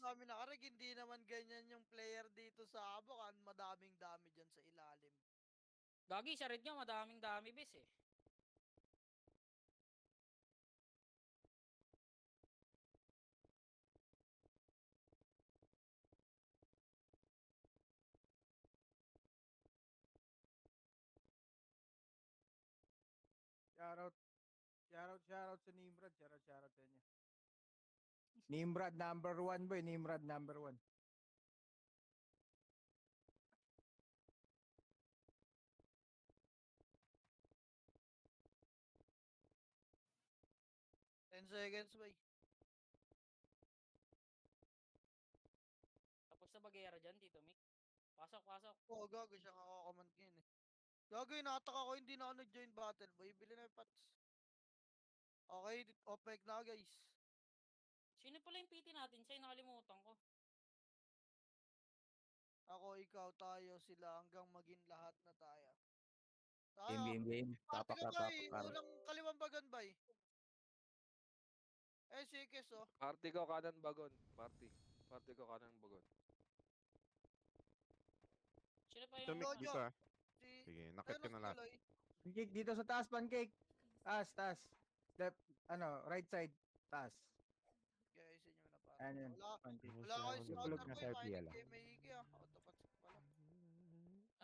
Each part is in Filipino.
dami nakarig, hindi naman ganyan yung player dito sa Abokan, madaming dami dyan sa ilalim. Gagi, sa red nga, madaming dami, bes eh. Shoutout sa Nimrod. Shoutout sa inyo. Nimrod number 1 boy. Nimrod number 1. Ten seconds, boy. Tapos na bagayara dyan, Tito Mick. Pasok, pasok. Oo, gago siya kakakamand ngayon eh. Gago, inatak ako, hindi na ako nag-join battle, boy. Bili na yung pats. Okay, OPEC na, guys. Sino pala yung PT natin? Siya, nakalimutan ko. Ako, ikaw, tayo, sila, hanggang maging lahat na tayo. Game, Tayo, game, game. party Tapak ka, na bay. tapak, pare. Unang kaliwang bagan, bay. Sikis, oh. Party ko kanan bagon. Party ko kanan bagon. Sino pa Ito, yung... Mick, Jojo. dito ah. Si... Sige, nakit ka na lahat. Tuloy. Pancake dito sa taas, pancake. Taas. Left, right side, taas. Kaya isin nyo na parang. Ayan yun, Wala. pancake. Wala ko yung Bulog scouter, na boy. sa RPL, Mahinig ah. kayo, mahigi, ah. Autopats ko pala.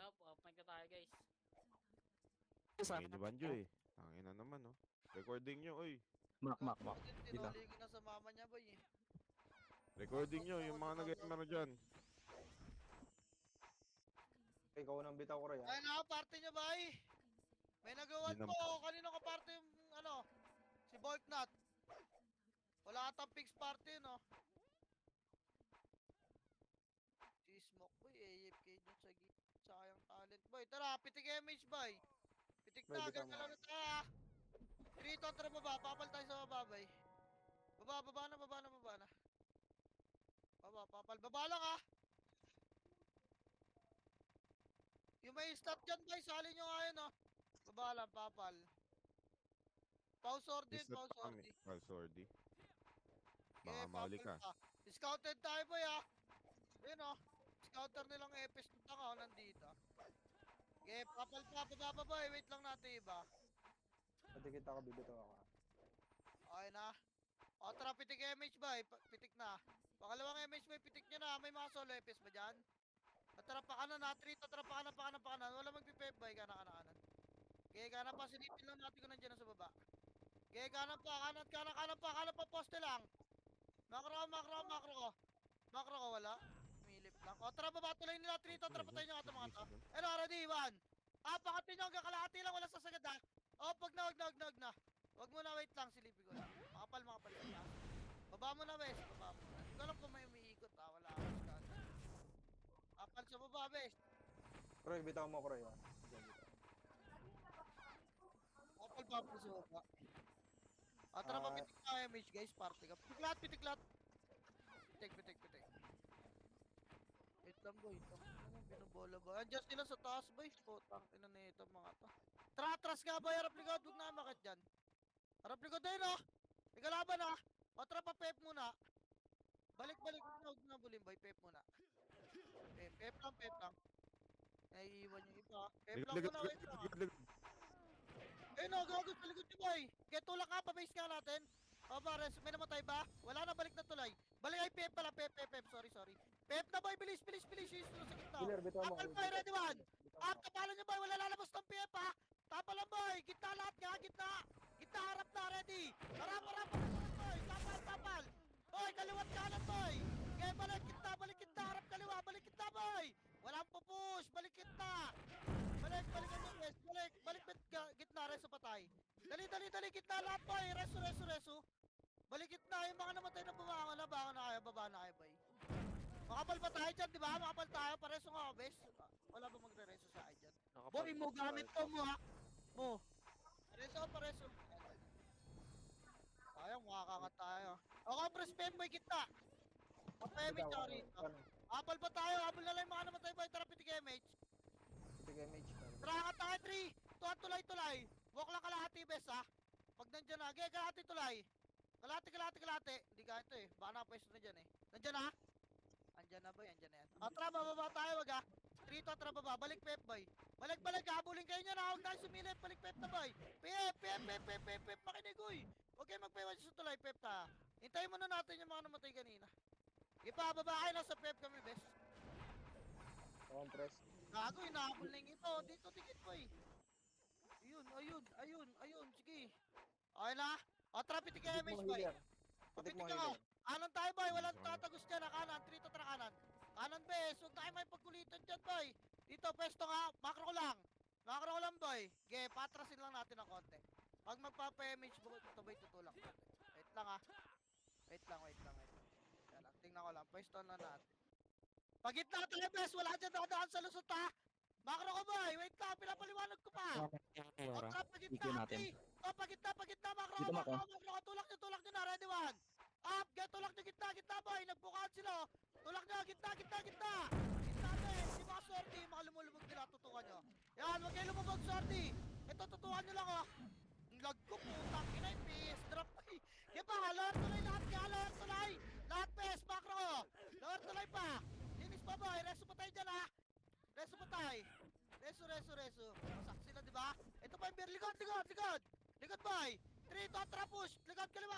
Up, mic na tayo, guys. Ay, ni Banjo eh. Tangina naman, oh. Recording nyo, oy. Mak. Dito. Tinuli ko na sa mama niya, boy, eh. Recording nyo, yung mga nag-gamer dyan. Ikaw nang bitaw ko rin. Ay, naka-party niya, bay. May nagawan Hindi po. Kanino ka party yung, ano? Si Volknut. Wala atang fixed party, no? Si Smoke, boy. AFK dyan sa sayang talent, boy. Tara, pitik image, boy. Pitik Boy, na, bitaw mo. gagalaw na tayo, ah. Dito, tara baba. Papal tayo sa baba, boy. Baba na. Papal. Baba lang, ah. Yung may stat dyan, boy. Sali nyo nga yun, oh. Baba lang, papal. Pause order, Isn't pause kami. order. Oh, sorry. Baka Okay, mahuli ka. papal pa. Scouted tayo, boy, ah. Ayun, oh. Scouter nilang Epes. Punta ka, oh, nandito. Okay, papal pa. Baba, boy. Wait lang natin, iba. Pati kita ko, bibitaw ako. Okay na. O, tara, pitik MH, boy. Pitik na. Pangalawang MH, boy. Pitik nyo na. May mga solo Epes ba dyan? Tara, pa kanan na. Trito, tara, pa kanan. Wala magpipep, boy. Kanan. Okay, kanan pa. Silipin lang natin kung nandiyan na sa baba. Okay, kanan pa. Poste lang. Makro ko. Makro ko, wala. Milip lang. O, tara, baba. Tuloy nila. Trito, tara, patayin nyo nga ito mga to. Ano, ready, one. Pakatin nyo hanggang kalahati lang. Wala sasagad, ha. O, pag na. Wag mo na, wait lang. Silipin ko lang. Makapal. Baba mo na, Wes. Baba mo na. Hindi ko alam kung may umiikot, ha. Wala akong scan. Kapal sa baba, Wes. Kroy, bitaw mo, Kroy. Ah. Diyan, bitaw. Kapal sa baba. Tara, mapitik na MH, guys. Party ka. Pitik lahat. Pitik. Wait lang, boy. Binubola ba? Andiyan sila sa taas, boy. Putang ina nito mga to. Tara, atras nga, boy. Harap likod. Huwag na makit dyan. Harap likod din, oh. May kalaban, ah. O, tara pa, pep muna. Balik. Huwag na bulin, boy. Pep muna. Pep lang. Naiiwan yung iba. Pep lang muna, wait lang, ah. Eh, no, gago sa likod niyo, boy. Kaya tulak ka, pa-base nga natin. O, Bares, may namatay ba? Wala na, balik na tulay. Balik ay pep pala, pep. Sorry. Pep na, boy, bilis. Yung sa gitna. Killer, bitaw mo. Apal, boy, ready one. Kapalan niyo, boy, wala lalabas ng pep, ha. Tapal lang, boy. Gitna lahat nga, gitna. Gitna, harap na, ready. Harap, boy. Tapal. Boy, kaliwat kanan, boy. Okay, balik kita, harap kaliwa, balik kita, boy. Walang pupush, balik kita. Balik gitna, reso patay. Dali, gitna lahat, boy. Reso. Balik gitna, yung mga namatay na bumangon na, baba na kayo, boy. Makapal pa tayo dyan, di ba? Makapal tayo, pareso nga, bes. Wala ba magre-reso sa akin dyan? Boy, mo gamit ko mo, ha? Mo. Pareso. Sayang, makakangat tayo. Okay, press PM, boy, gitna. Pemich, sorry. Apal pa tayo, habol na lang yung mga namatay, boy. Tara, pitik MH. Pitik MH. Tara ka tayo, 3. Tuwan, tulay. Walk lang kalahati, bes, ha? Pag nandyan na, kalahati tulay. Kalahati. Hindi ka ito, eh. Baka nakapwesto na dyan, eh. Nandyan, ha? Andyan na boy, andyan na yan. Atra, bababa tayo, wag ah. 3 to atra baba, balik pep boy. Balik, habulin kayo niya na, huwag tayo sumilip, balik pep na boy. Pep, makinig uy. Huwag kayo magpaiwan sa tulay, pep ta. Hintayin muna natin yung mga namatay kanina. Ipa, baba kayo, nasa pep kami, best. Compress. Gago, inahabol na yung ito. Dito, tikit boy. Ayun, sige. Okay na? Atra, pitik kayo, Pitik MH mo boy. healer. Pitik mo Papitik ako. healer. Kanan tayo, boy. Walang Sige. tatagos dyan. Kanan. 3 to tara kanan. Kanan, bes. Huwag tayo may pagkulitan dyan, boy. Dito, pesto nga. Macro ko lang. Macro ko lang, boy. Ge, patrasin lang natin ng konti. Pag magpapa-image, ito boy, tutulak natin. Wait lang, ha. Wait lang. Kaya lang, tingnan ko lang. Pwesto na natin. Pagitna tayo, bes. Wala dyan dadaan sa lusot, ha. Macro ko, boy. Wait lang. Pinapaliwanag ko pa. Aura. Kontra, pagitna, EQ natin. Ati. Oh, pagitna, macro, Dito, Mako. tulak nyo na, ready one. Up, get, tulak nyo, gitna, boy, nagbukaan sila, oh. Tulak nyo, gitna. Gitna, men, si mga sorty, mga lumulubog nila, tutukan nyo. Yan, huwag kayo lumubog, sorty. Ito, tutukan nyo lang, oh. Ang lag ko, putang, inay, PS, drop, ay. Yan pa, lower tulay lahat, lower tulay. Lahat, PS, macro, oh. Lower tulay pa. Linis pa, boy, reso pa tayo dyan, ha. Reso pa tayo. Reso. Masak sila, di ba? Ito pa yung beer. Likod, boy. 3, 2, atra, push. Likod, kaliwa.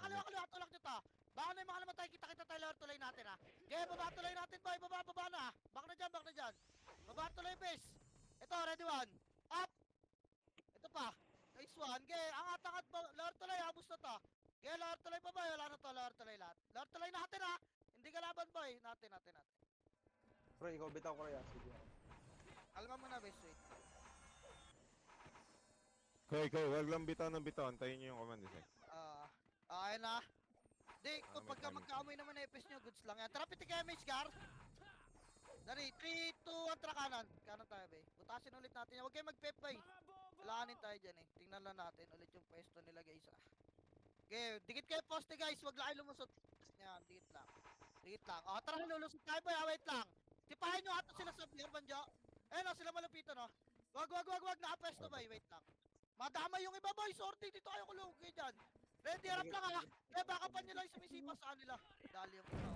Tulak nyo to. Baka na yung mga namatay. Kita tayo, lower tulay natin, ha. Okay, baba tulay natin, boy. Baba na. Bak na dyan. Baba tulay, base. Ito, ready one. Up. Ito pa. Nice one. Okay, angat. Lower tulay, habos na to. Okay, lower tulay pa, boy. Wala na to, lower tulay lahat. Lower tulay natin, ha. Hindi kalaban, boy. Natin. Bro, ikaw bitaw ko rin. Sige. Kalma mo na, best, wait. Koy, wag lang bitaw ng bitaw. Antayin nyo yung command effect. Okay na. Di, kung may pagka timing. magkaamoy naman epis nyo, goods lang yan. Tara, pitik MH, Gar. Dari, 3, 2, 1, tara kanan. Kanan tayo, bay. Butasin ulit natin yan. Huwag kayo mag-pep, bay. Kailanganin tayo dyan, eh. Tingnan lang natin ulit yung pwesto nila, guys, ah. Okay, dikit kayo poste, guys. Huwag lang kayo lumusot. Yan, dikit lang. O, tara, lulusot tayo, bay. Wait lang. Sipahin nyo ato sila sa beer, banjo. Ayun, sila malupitan, no. Wag. Nakapwesto, bay. Wait lang. Madama yung iba, boy. Sorty, dito kayo kulong. Okay, dyan. Ready, harap lang, ha. Kaya baka pa nyo lang yung sumisipa sa kanila. Dali yung ito.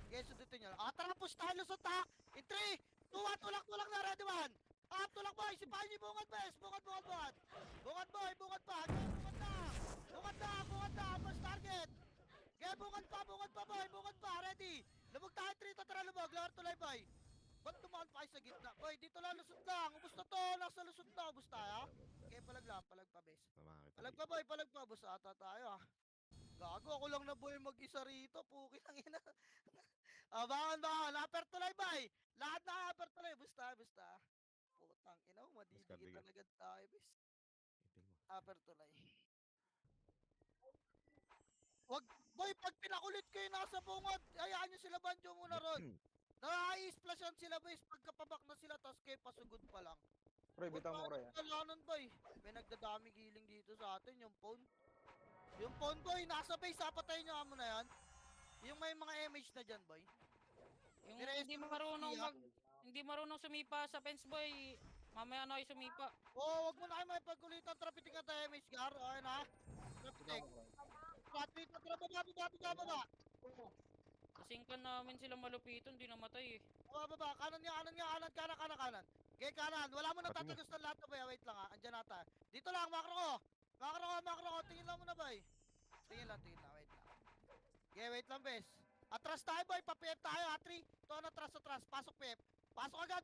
Okay, sundutin nyo. Tara, push tayo, lusot, ha. In 3, 2, 1, tulak na, ready, one. Tulak, boy. Sipahin nyo yung bungad, bes. Bungad. Bungad, boy. Bungad pa. Okay, bungad na. First target. Okay, bungad pa, boy. Bungad pa. Ready. Lubog tayo, 3, tara, lubog. Lower tulay, boy. Ba't tumaan pa kayo sa gitna? Boy, dito lang, lusot lang. Ubus na to. Nasa lusot na. Ubus tayo. Okay, palag pa, bes. Tama kita. Palag pa, boy. Ubus ata tayo, ha. Gago, ako lang na boy mag-isa rito. Pukin ang ina. Bangan. Upper tulay, boy. Lahat na upper tulay. Busta. Putang ina, madidikitan agad tayo, bes. Iting mo. Upper tulay. Wag, boy, pag pinakulit kayo nasa bungad, hayaan nyo sila banjo muna ron. Na-i-splashan sila, boys, pagkapabak na sila, tapos kayo pasugod pa lang. Bro, bitaw mo ko rin. Kalanan, boy. May nagdadami giling dito sa atin, yung phone. Yung phone, boy, nasa base, patay nyo mo na yan. Yung may mga image na dyan, boy. Yung Pero hindi marunong sumipa sa fence, boy. Mamaya na kayo sumipa. Oo, wag mo na kayo may pagkulitan, trapitik ka tayo, image, Gar. Okay na? Trapitik. Trapitik, baba. Kasingkan namin sila malupiton, di namatay eh. Baba. Kanan. Okay, kanan. Wala mo natatagos ng lahat na, boy. Wait lang, ha. Andyan nata. Dito lang, macro ko. Tingin lang muna, boy. Tingin lang. Wait lang. Okay, wait lang, bes. Atras tayo, boy. Pa-PF tayo, ha. 3, 2, atras. Pasok, PF. Pasok agad,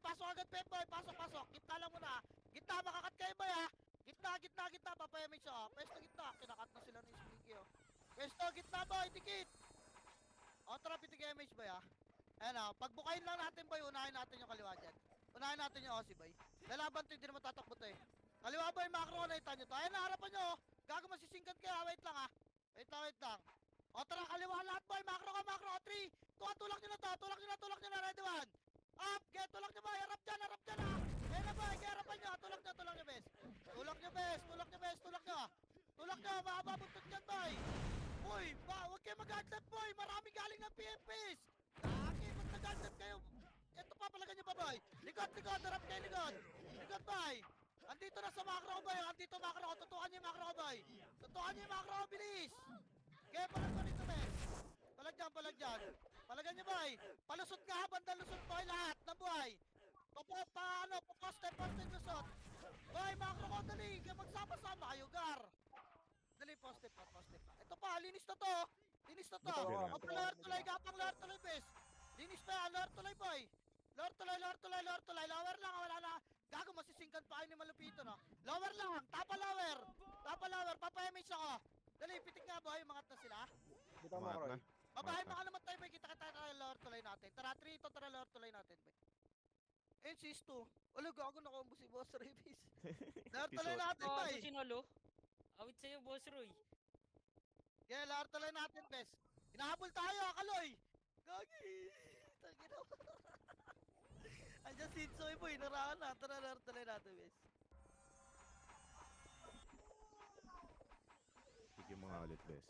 PF, boy. Pasok. Gitna lang muna, ha. Gitna, makakat kayo, boy, ha. Gitna. Papayamig siya, ha. Pwesto gitna. Kinakat na sila ng Squeaky, oh. Pwesto gitna, boy. Dikit. Tara, pitik image, boy, ha. Ayan, ha. Pagbukayin lang natin, boy. Unahin natin yung kaliwa dyan. Unahin natin yung Aussie, boy. Lalaban to, hindi naman tatakbo to, eh. Kaliwa, boy. Macro, nakita nyo to. Ayan, harapan nyo, oh. Gago, masisingkat kayo, ha. Wait lang, ha. Wait lang. Tara, kaliwa lahat, boy. Macro. 3, 2, tulak nyo na. Ready, one. Up, get, tulak nyo, boy. Harap dyan, ha. Ayan na, boy. Kaya harapan nyo, tulak nyo, bes. Tulak nyo, makababuntot dyan, boy. Uy, huwag kayo mag-adlap, boy. Marami galing ng PFPs. Lagi, ba't nag-adlap kayo? Ito, papalagan nyo pa, boy. Likod, harap kayo, likod, boy. Andito na sa macro ko, boy. Tutukan nyo yung macro ko, boy. Bilis. Kaya palag pa dito, bes. Palag dyan. Palagyan nyo boy. Palusot nga, bandang lusot boy lahat ng buhay. Poste lusot. Boy, macro ko, dali. Magsama-sama kayo, gar. Dali, poste pa. Ito pa, linis na to. Linis na to. Bitaw ako, O, lower tuloy, gapang lower tuloy, bes. Linis pa yan, lower tuloy, boy. Lower tuloy. Lower lang, wala na. Gago, masisingkan pa kayo ni Malupito, no? Lower lang, tapa lower. Papa-image ako. Dali, pitik nga, boy. Mangat na sila. Bitaw mo, Mat Roy. na. Babae, Basta. baka naman tayo, boy. Kita tayo lower tuloy natin. Tara, 3 to, tara, lower tuloy natin, boy. Sis 2. Wala, gago na combo si Boss Revis. Lower tuloy natin, Oh, boy. ito sinolo. Awit sa'yo, Boss Roy. Kaya lower tuloy natin, bes. Hinahabol tayo, Kaloy. Gagi. Tangina mo. Andiyan si Itzoy, boy. Narangan na. Tara, lower tuloy natin, bes. Sige mo nga ulit, bes.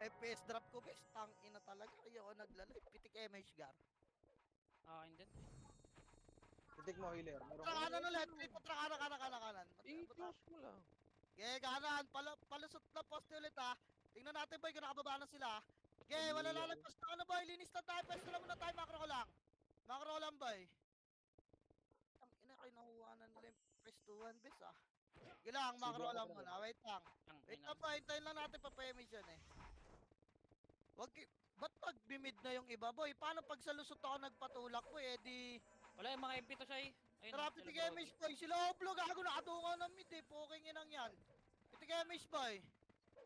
FPS drop ko, bes. Tang ina talaga. Ayoko naglalay. Pitik MH gar. Hindi. Pitik mo, healer. Meron Tara kanan ulit. Tara kanan. I-close mo lang. Kaya kanan. Palusot na poste ulit ha. Tingnan natin boy kung nakababa na sila. Okay, wala lalagpas na ano boy. Linis na tayo. Pwesto lang muna tayo. Macro ko lang. Macro ko lang boy. Ang ina kayo nakuha na nila yung pwestuhan bes ah. Sige lang, macro ko lang muna. Wait lang. Wait lang boy. Hintayin lang natin pa-mission eh. Ba't nag-bimid na yung iba boy? Paano pag sa lusot ako nagpatulak boy? Eh di... Wala yung mga MP to siya eh. Ayun, Tara, sa pitik labas. MH boy. Sila uplo gago nakatungaw ng mid eh. Puking inang yan. Pitik MH boy.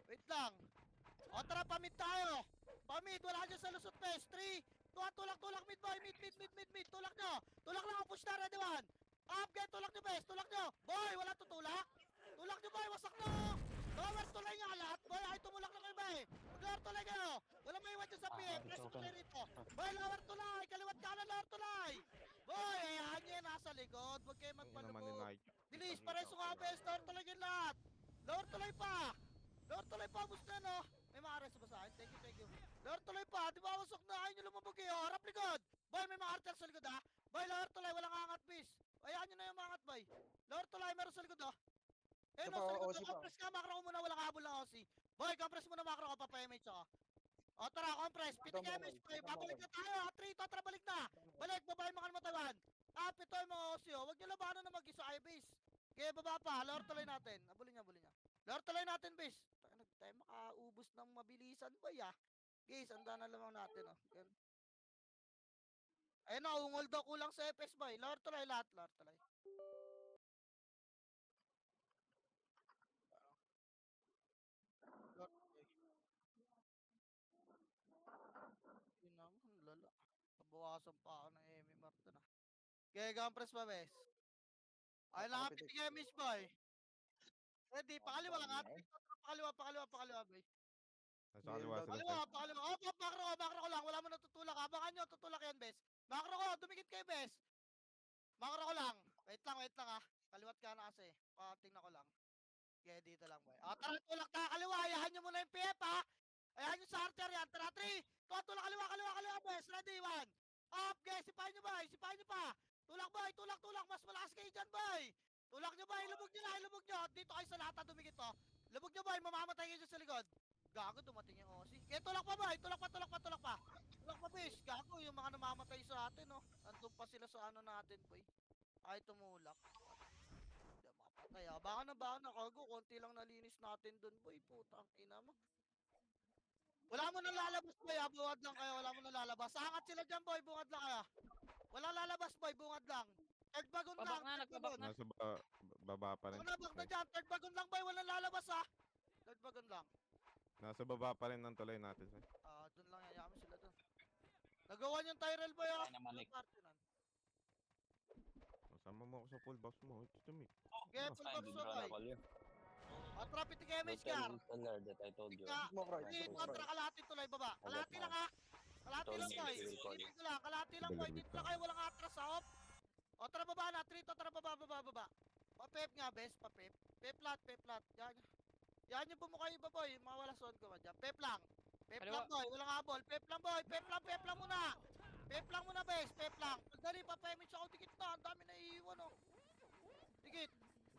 Wait lang. O tara, pamid tayo. Pamid, wala dyan sa lusot pes. 3, 2, tulak mid boy. Mid. Tulak nyo. Tulak lang, push na, ready one. Up, get, tulak nyo pes. Tulak nyo. Boy, wala tutulak. Tulak nyo boy, wasak na. Lower tulay nga lahat. Boy, ay tumulak lang kayo boy. Lower tulay kayo. Wala may iwan dyan sa PM. Press tulay rito. Boy, lower tulay. Kaliwat kanan, lower tulay. Boy, ayan nyo yan, nasa likod. Huwag kayo Yung naman magpalubog. yung night. Bilis, pares yung abes. Lower tulay yun lahat. Lower tulay pa. Lower tulay pa, bus na no. May mga arresto ba sa akin? Thank you. Lower tulay pa, di ba wasok na? Ayaw nyo lumabog kayo. Harap likod. Boy, may mga artel sa likod ha. Boy, lower tulay, walang angat bis. Ayan nyo na yung angat boy. Lower tulay, meron sa likod ha. Eh no, Ito pa, sa likod OC no. pa. Compress ka, macro ko muna. Walang habol ng OC. Boy, compress muna macro ko, papa-image ako. O tara, compress. Pitik Ito mo, image boy. ito mo, Babalik na tayo ha. 3 to, tara balik na. Balik, babae mga matawan. Ito yung mga OC oh. Huwag nyo labanan na mag-isa ay base. Kaya baba pa, lower tulay natin. Abulin niya. Lower tulay natin, base. Tayo makaubos ng mabilisan boy ah. Guys, anda na lamang natin oh. Yan. Ayun na, ungol daw kulang sa FPS boy. Lower tulay lahat, lower tulay. Lower tulay. Yun naman, lala. Nabawasan pa ako ng Emi Martin ah. Kaya gampres pa, bes. Ay, nakapitig yung miss boy. Ready, pakaliwa lang ha. Pakaliwa, boy. Nasa kaliwa sila, Pakaliwa, sir. pakaliwa. Makro ko lang. Wala mo natutulak. Abangan nyo, tutulak yan, bes. Makro ko, dumikit kayo, bes. Makro ko lang. Wait lang ha. Kaliwat ka na kasi. Tingnan ko lang. Kaya dito lang, boy. Tara, tulak tayo kaliwa. Ayahan nyo muna yung PF, ha. Ayahan nyo sa arter yan. Tara, 3. Tulak kaliwa, bes. Ready, 1. Up, guys. Sipahin nyo pa. Tulak, boy. Tulak. Mas malakas kayo dyan, boy. Tulak nyo, boy. Ilubog nyo. Dito kayo sa lata dumikit, oh. Lubog nyo, boy. Mamamatay kayo dyan sa likod. Gago, dumating yung OC. Kaya tulak pa, boy. Tulak pa. Tulak pa, bis. Gago, yung mga namamatay sa atin, oh. Nandun pa sila sa ano natin, boy. Ay, tumulak. Hindi mapatay, ah. Baka na, kago. Konti lang nalinis natin dun, boy. Putang ina mo. Wala mo nang lalabas, boy, ah. Bungad lang kayo. Wala mo nang lalabas. Angat sila dyan, boy. Bungad lang kayo. Wala lalabas, boy. Bungad lang. Third bagon Babak lang. na, nagbabak na. Nasa baba pa rin. Wala bak na dyan. Third bagon lang, boy. Walang lalabas, ah. Third bagon lang. Nasa baba pa rin ng tulay natin, sir. Dun lang yayaman sila dun. Nagawan yung Tyrell boy ah. Ay, naman, Nick. Party nun. Kasama mo ako sa full box mo. Ito tumi. Okay, full box mo boy. Traffic to MH car. Tika, Mo, Roy. hindi, Mo, Roy. kontra kalahati tuloy baba. Kalahati lang ha. Kalahati lang boy. Dito lang, kalahati lang boy. Dito lang kayo, walang atras ha. Tara baba na, 3 to, tara baba. Pa-pep nga, best, pa-pep. Pep flat. Yan yung bumukha iba boy, mawala son ko ba dyan. Pep lang boy, walang habol. Pep lang boy, pep lang muna. Pep lang muna bes, pep lang. Pagdali pa pa-image ako, dikit na, ang dami na iiwan oh. Dikit.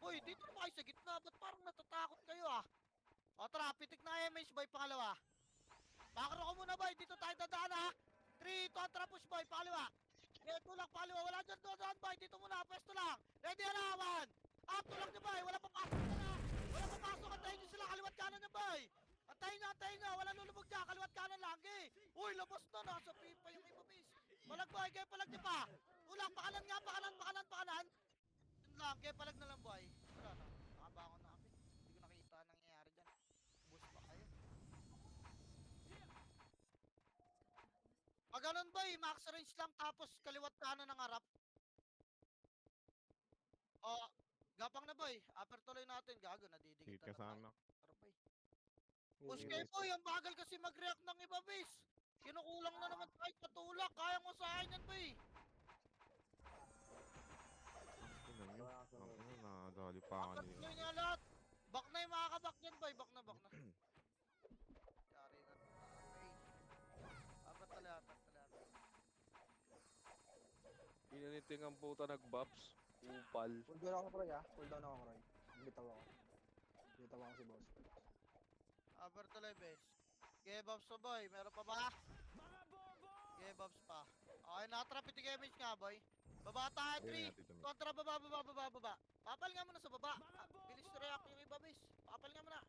Boy, dito na kayo sa gitna, ba't parang natatakot kayo ah? Tara, pitik na image boy, pangalawa. Makro ko muna boy, dito tayo dadaan ha. 3, Kontra push boy, pakaliwa. Okay, tulak, pakaliwa. Wala dyan doon boy. Dito muna, pwesto lang. Ready, alawan. Up, tulak niyo boy. Wala papasok na. Wala papasok. Antayin niyo sila. Kaliwat kanan niyo boy. Antayin niyo. Wala lulubog dyan. Kaliwat kanan lang. Okay. Uy, labas na. Nasa pipa yung iba base. Palag boy, kaya palag niyo pa. Tulak, pakanan nga, pakanan. Yun lang, kaya palag na lang boy. Wala na. Nakabangon na kami. Hindi ko nakita ang nangyayari dyan. Bus pa kayo. Pag ganun boy, max range lang tapos kaliwat kanan ng harap. Oh, gapang na boy. Upper tuloy natin. Gago, Hit nadidigitan na kasama. tayo. Tara, boy. Push kayo boy, ang bagal kasi mag-react ng iba base. Kinukulang na naman tayo patulak. Kaya mo sa akin yan boy. Tingnan nyo. Nakadali pa Upper kanina. tuloy niya lahat. Back na yung makakabak yan boy. Back na. Yari na. Okay. Upper tuloy. Inaniting ang puta nag-buffs. Upal. Cool down ako, Roy, ah. Cool down ako, Roy. Bitaw ako. Bitaw ako si boss. Upper tuloy base. Gebabs pa boy. Meron pa ba? Gebabs pa. Okay, nakatrap iti damage nga boy. Baba tayo 3. Kontra baba. Papal nga muna sa baba. Bilis to react yung iba base. Papal nga muna.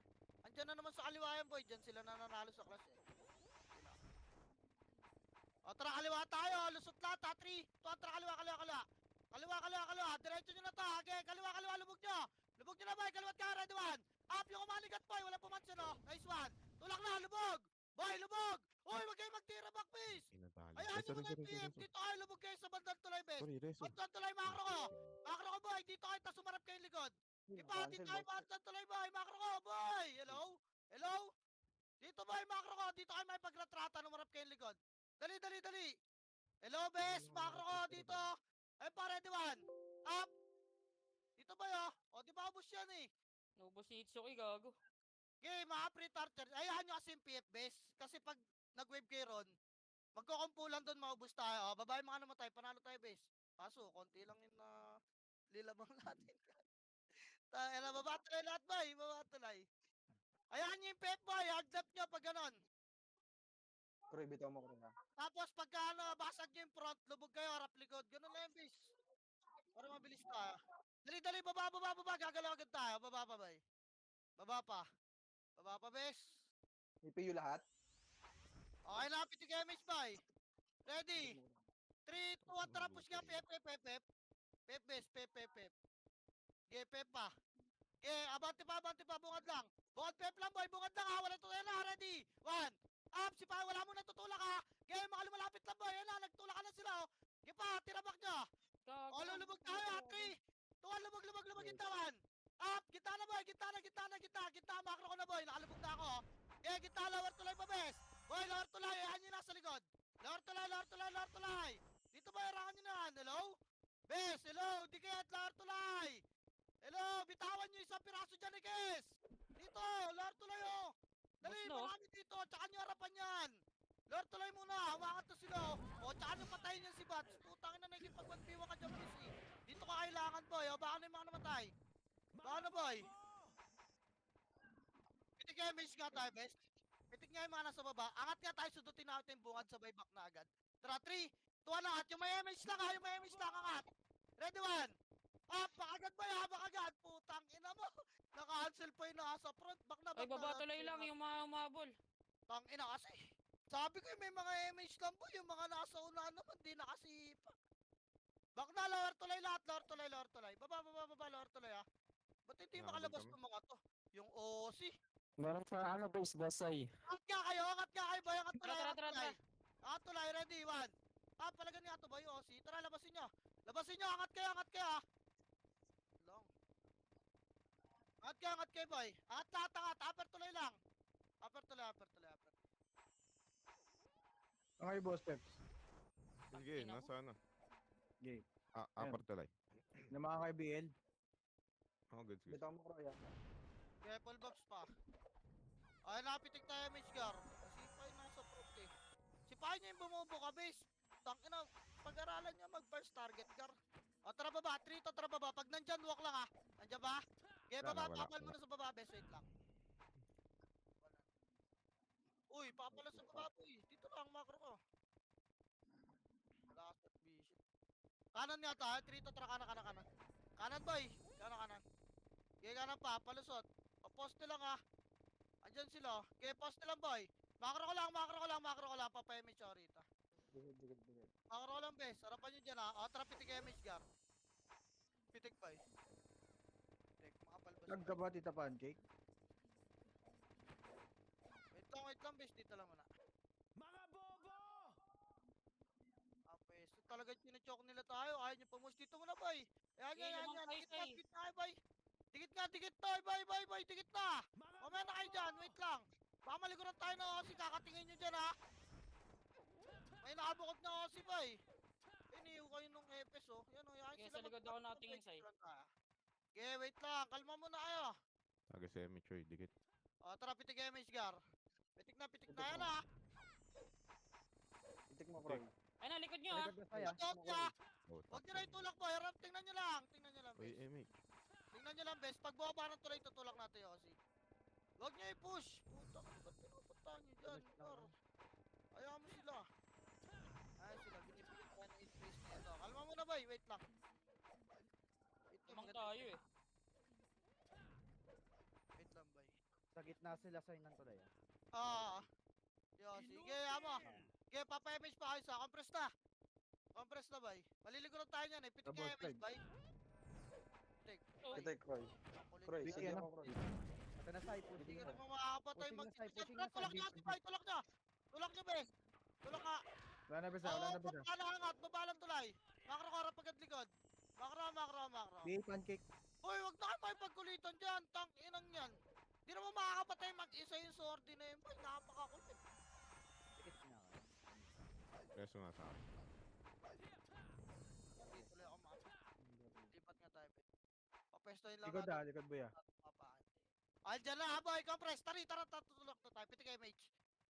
Andyan na naman sa kaliwa yan boy. Diyan sila nananalo sa class eh. O tara, kaliwa tayo. Lusot lahat ha. 3. Kontra, kaliwa. Kaliwa. Diretso nyo na to. Okay, kaliwa. Lubog nyo na boy. Kaliwat ka. Ready one. Up yung umaligat boy. Wala pumansin oh. Nice one. Tulak na. Lubog. Boy, lubog. Uy, wag kayo magtira back base. Inadali. Ayan yung mga TF. Dito kayo lubog kayo sa bandang tulay base. Sorry, reso. Bandang tulay makro ko. Makro ko boy. Dito kayo tas sumarap kayo likod. Ipa, dito kayo bandang tulay boy. Makro ko boy. Hello? Dito boy, makro ko. Dito kayo may pagratrata. Numarap kayo likod. Dali. Hello base. Makro ko dito. Ay pa, ready one. Up. Dito ba yo? O di ba ubos yan eh. Naubos ni Itsuki, gago. Okay, mga pre-tartar. Ayahan nyo kasi yung PF base. Kasi pag nag-wave kayo ron, magkukumpulan doon, maubos tayo. O, babae mga naman tayo, panalo tayo base. Kaso, konti lang yung na lilabang natin. Tayo na, babatuloy lahat ba? Babatuloy. Ayahan nyo yung PF boy, hagdap nyo pag ganon. Roy, bitaw mo ko rin, ah. Tapos pagka ano, basag nyo yung front, lubog kayo, harap likod. Ganon lang yung base. Para mabilis tayo. Dali, baba. Gagalaw agad tayo. Baba pa, bay. Baba pa, bes. May PU lahat. Okay, lapit yung damage, bay. Ready? 3, 2, 1, tara, push nga. Pep. Pep, bes. Pep. Okay, pep pa. Okay, abante pa. Bungad lang. Pep lang, boy. Bungad lang, ha. Wala tutulak na. Ready? 1. Up, si pa. Wala mo na tutulak, ha. Okay, makalumalapit lang, boy. Yan na, nagtulak ka na sila, oh. Okay pa, tirabak nyo. Gago. O, lulubog tayo, ha. 3. Tuwan, lubog, gintawan. Up, gitna na, boy. Gitna. Gitna, makro ko na, boy. Nakalubog na ako, oh. Okay, gitna, lower tulay pa, bes. Boy, lower tulay. Ayan nyo nasa likod. Lower tulay. Dito ba, irangan nyo na. Hello? Bes, hello. Di kaya at lower tulay. Hello, bitawan nyo isang piraso dyan, Kes. Dito, lower tulay, oh. Dali, Bus, no? marami dito. Tsaka nyo harapan yan. Lower tulay muna. Hawakan to sila, oh. O, tsaka nyo patayin yan si Bats. Putangin na nagkipag-1v1 ka dyan, please, eh. Dito ka kailangan, boy. O, baka na yung mga namatay. Baka na, boy. Pitik nga yung mage nga tayo, best. Pitik nga yung mga nasa baba. Angat nga tayo, sudutin natin yung bungad, sabay back na agad. Tara, 3, 2, 1, angat. Yung may MH lang, ha. Yung may MH lang, angat. Ready, 1. Up, bakagad ba yan? Bakagad. Putang ina mo. Naka-cancel pa yung nasa front. Back na, Ay, babatuloy lang yung mga umabol. Tang ina kasi. Sabi ko may mga MH lang po. Yung mga nasa unahan naman, di nakasipa. Back na, lower tulay lahat. Lower tulay. Baba, lower tulay, ha. Ba't hindi Nakabog makalabas kami. ng mga to? Yung OC. Meron pa ano base basay. Angat nga kayo, boy. Angat tulay, Tara. Angat tulay, ready, 1. Palagan nga to, boy, OC. Tara, labasin nyo, angat kayo, ha. Long. Angat kayo, boy. Angat lahat. Upper tuloy lang. Upper tuloy. Okay, boss Peps. Sige, nasa ano? Okay. Upper tulay. Na mga kay-BL. Oh, good. Bitaw mo ko, Roy, ah. Okay, full box pa. Ay, napitik tayo, Mishgar. Sipay nasa front, eh. Sipahin niya yung bumubuka, base. Tangina, pag-aralan niya mag-burst target, gar. O, tara baba. 3 to, tara baba. Pag nandyan, walk lang, ha. Nandyan ba? Okay, baba. Wala. Papal muna sa baba, best. Wait lang. Uy, papala sa baba, boy. Dito lang, macro ko. Kanan nga tayo, 3 to tara kanan. Kanan boy, kanan. Okay, kanan pa, palusot. O, poste lang ha. Andyan sila. Okay, poste lang boy. Makro ko lang, papayamage ako rito. Dikit. Makro ko lang bes, harapan nyo dyan ha. O, tara pitik image gar. Pitik boy. Pitik, mga palbas. Lag ka ba, Tita Pancake? Wait lang bes, dito lang muna. Mga bobo! Peso talaga chine-choke nila tayo. Ayaw nyo pamus dito muna boy. Ayan. Dikit na boy. Dikit na, boy. Dikit na. Mamaya na kayo dyan, wait lang. Baka maliguran tayo ng Aussie, kakatingin nyo dyan ha. May nakabukod na Aussie boy. Iniiw kayo nung Epes oh. Yan oh, yan Okay, sila sa likod ako nakatingin sa'yo. Okay, wait lang. Kalma muna kayo. Taga si Emi Choy, dikit. O, tara pitik MH gar. Pitik na Pitik yan mo. ha. Pitik mo, Kroy. Ay na, likod nyo ha. Likod na saya. Ito niya. Oh, Huwag nyo na itulak boy. Tingnan nyo lang Uy, bes. Emi. Tingnan nyo lang bes. Pag bumaba ng tulay, tutulak natin yung Aussie. Huwag nyo i-push. Puta, ba't pinupuntahan nyo dyan? Par. Ayaw mo sila. Ayaw sila. Binibigyan tayo ng space na ito. Kalma muna boy. Wait lang. Lamang tayo eh. Wait lang boy. Sa gitna sila sa inang tulay. Yo, sige, amo. Sige, papa-image pa kayo sa. Compress na boy. Maliligo lang tayo niyan eh. Pitik Double ka image strike. boy. Pitik, Kroy. Kroy, Kulit. sige ano? mo, Kroy. Ito na side, Hindi pushing ka na. naman makakapatay Pushing mag... na side, pushing Siyempre, na tulak side, niya, base, boy. Tulak niya, bes. Tulak ka. Wala na bisa, Oo, wala na bisa. babalang tulay. Makro ka pagkat likod. Makro. Di Pancake. Uy, wag na kayo makipagkulitan dyan. Tang inang yan. Di naman makakapatay mag-isa yung sordi na yun. Boy, napakakulit. Dikit na. Preso nga sa akin. Hindi tuloy ako lipat nga tayo. Papestoyin lang Likod natin. likod boy. Papaan. Dyan na ha, boy. Compress. Tara, tutulak na tayo. Pitik MH.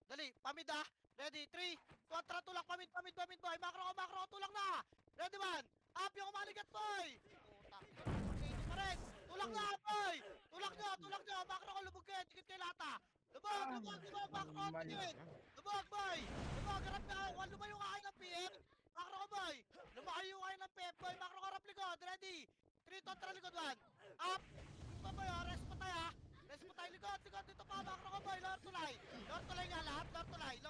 Dali, pamid ha. Ready, 3, 2, tara, tulak. Pamid, boy. Makro, tulak na. Ready man. Up yung umaligat, boy. Putang ina, pagkainin pa rin. Tulak na, boy. Tulak nyo. Makro ko, lubog kayo. Tikit kay lata. Lubog. Makro, Mali. tikit. Lubog, boy. Harap na. Kung lumayo ka kayo ng PM. Makro ko, boy. Lumayo kayo ng PM, boy. Makro ko, harap likod. Ready. 3, 2, tara, likod 1. Up. Ito, boy. Rest pa tayo, ha. Likod. Dito pa, makro ko, boy. Lord tulay nga lahat. Lord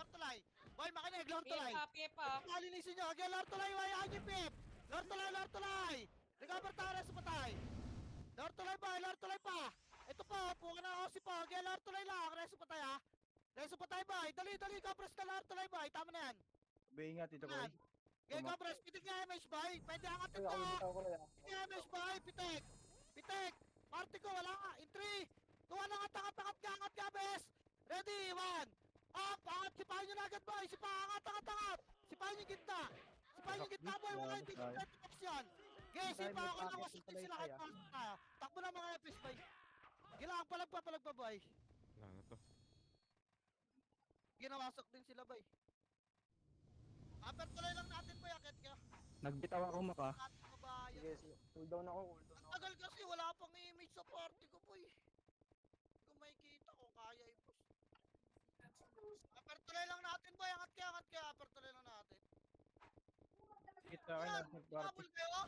tulay. Boy, makinig. Lord tulay. Piepa. Malinisin nyo. Okay, Lord tulay. Wayaan nyo, Pip. Lord tulay. Recover tayo, rest pa tayo. Lord tulay pa. Ito pa, puka na Aussie pa. Okay, Lord tulay lang. Rest pa tayo, ha. Rest pa tayo, boy. Dali. Compress na Lord tulay, boy. Tama na yan. Ingat Tito Koy. Okay, compress. Pitik nga MH, boy. Pwede angatin Kroy, to. ako bitaw ko lang. Pitik nga MH, boy. Pitik. Party ko, wala ka. In 3, 2, angat ka, bes. Ready, 1. Up, angat. Sipahin nyo na agad, boy. Angat. Sipahin yung gitna, boy. Wala hindi ko pwede yan. Okay, sipa ako lang. Wasakin sila kahit pasok tayo. Takbo na mga FS, boy. Gilang, palag pa, boy. Wala na to. Ginawasok din sila, boy. Upper tuloy lang natin, boy. Akit ka. Nagbitaw ako maka. Ating kabayan. Sige, cool down ako. Ang tagal kasi wala pang image sa party ko, boy. Kung makikita ko, kaya i-push. Upper tuloy lang natin, boy. Angat ka. Upper tuloy lang natin. Dikit na kayo Yan, na party. tumabol kayo.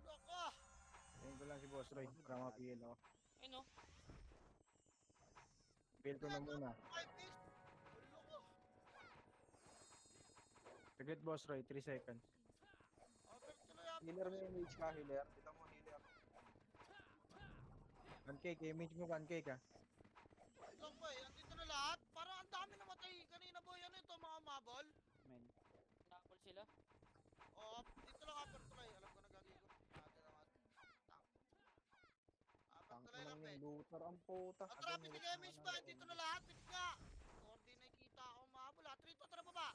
Wala ka. Ayun ko lang si Boss Roy. Para mapigil ako. Ay no. Pigil ko na muna. Ay, fish. Wala ka. Saglit Boss Roy, 3 seconds. Upper tuloy natin. Healer mo yung mage ka, healer. Kita mo, healer. 1K, image mo 1K ka. Wait lang, boy. Andito na lahat. Parang ang dami namatay kanina, boy. Ano ito, mga mabol? Nakapol sila. Oo, dito lang upper tuloy. Alam ko nagagigo. Natin naman. Upper Tang tuloy naman lang, yung Ben. looter ang puta. At tara, pitik image ba? Dito na lahat. Pitik nga. Kordi na kita ako mabol. Trito, tara baba.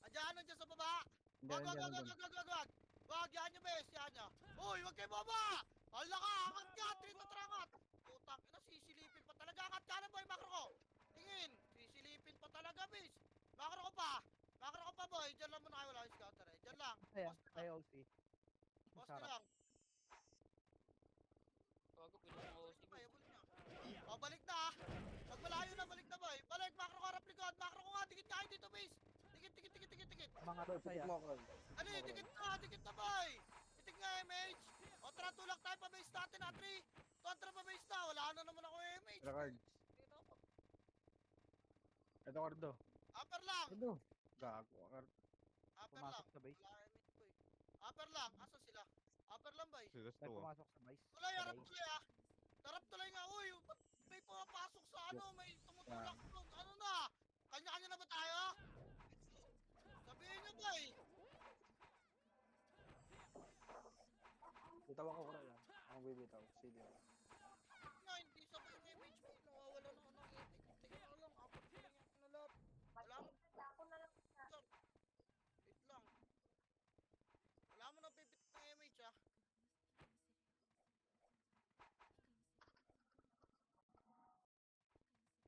Andiyan sa baba. Hindi, Wag. Wag, yan nyo, bes. Yan nyo. Uy, wag kayo baba. Hala ka, angat ka. Trito, tara, angat. Putang, ina, sisilipin pa talaga. Angat ka na, boy. Makro ko. Tingin. Sisilipin pa talaga, bes. Makro ko pa, boy. Diyan lang muna kayo. Wala kayong scouter, eh. Diyan lang. IOC. Poste lang. Bago pinag-OC. Ayabol niya. O, balik na, ah. Pag malayo na, balik na, boy. Balik, makro ko, harap likod. Makro ko nga, dikit nga kayo dito, base. Dikit. dikit. Mga Boy, pitik mo, Kroy. Ano yung dikit na boy. Pitik nga MH. O tara, tulak tayo pa base natin na 3. Kontra pa base na, wala na naman ako MH. Record. Ito, Cardo. Upper lang. Ito. Gago. Cardo. Upper Pumasok lang. sa base. Wala MH boy. Upper lang, asan sila? Upper lang boy. Sila Dahil to ah. pumasok sa base. Tulay, Sa harap base. tulay ah. Tarap tulay nga, uy. Ba't may pumapasok sa ano, may tumutulak doon. Ano na? Kanya-kanya na ba tayo? Sabihin nyo boy. Bitawan ko, Kroy. Ako bibitaw. Sige. Nga, hindi sabay yung MH boy. Nawawala na ako ng MH. Tingnan ko lang, upper tulay nga ako na lahat. Wala mo. Wait lang. Wala mo na pipit ng MH ah.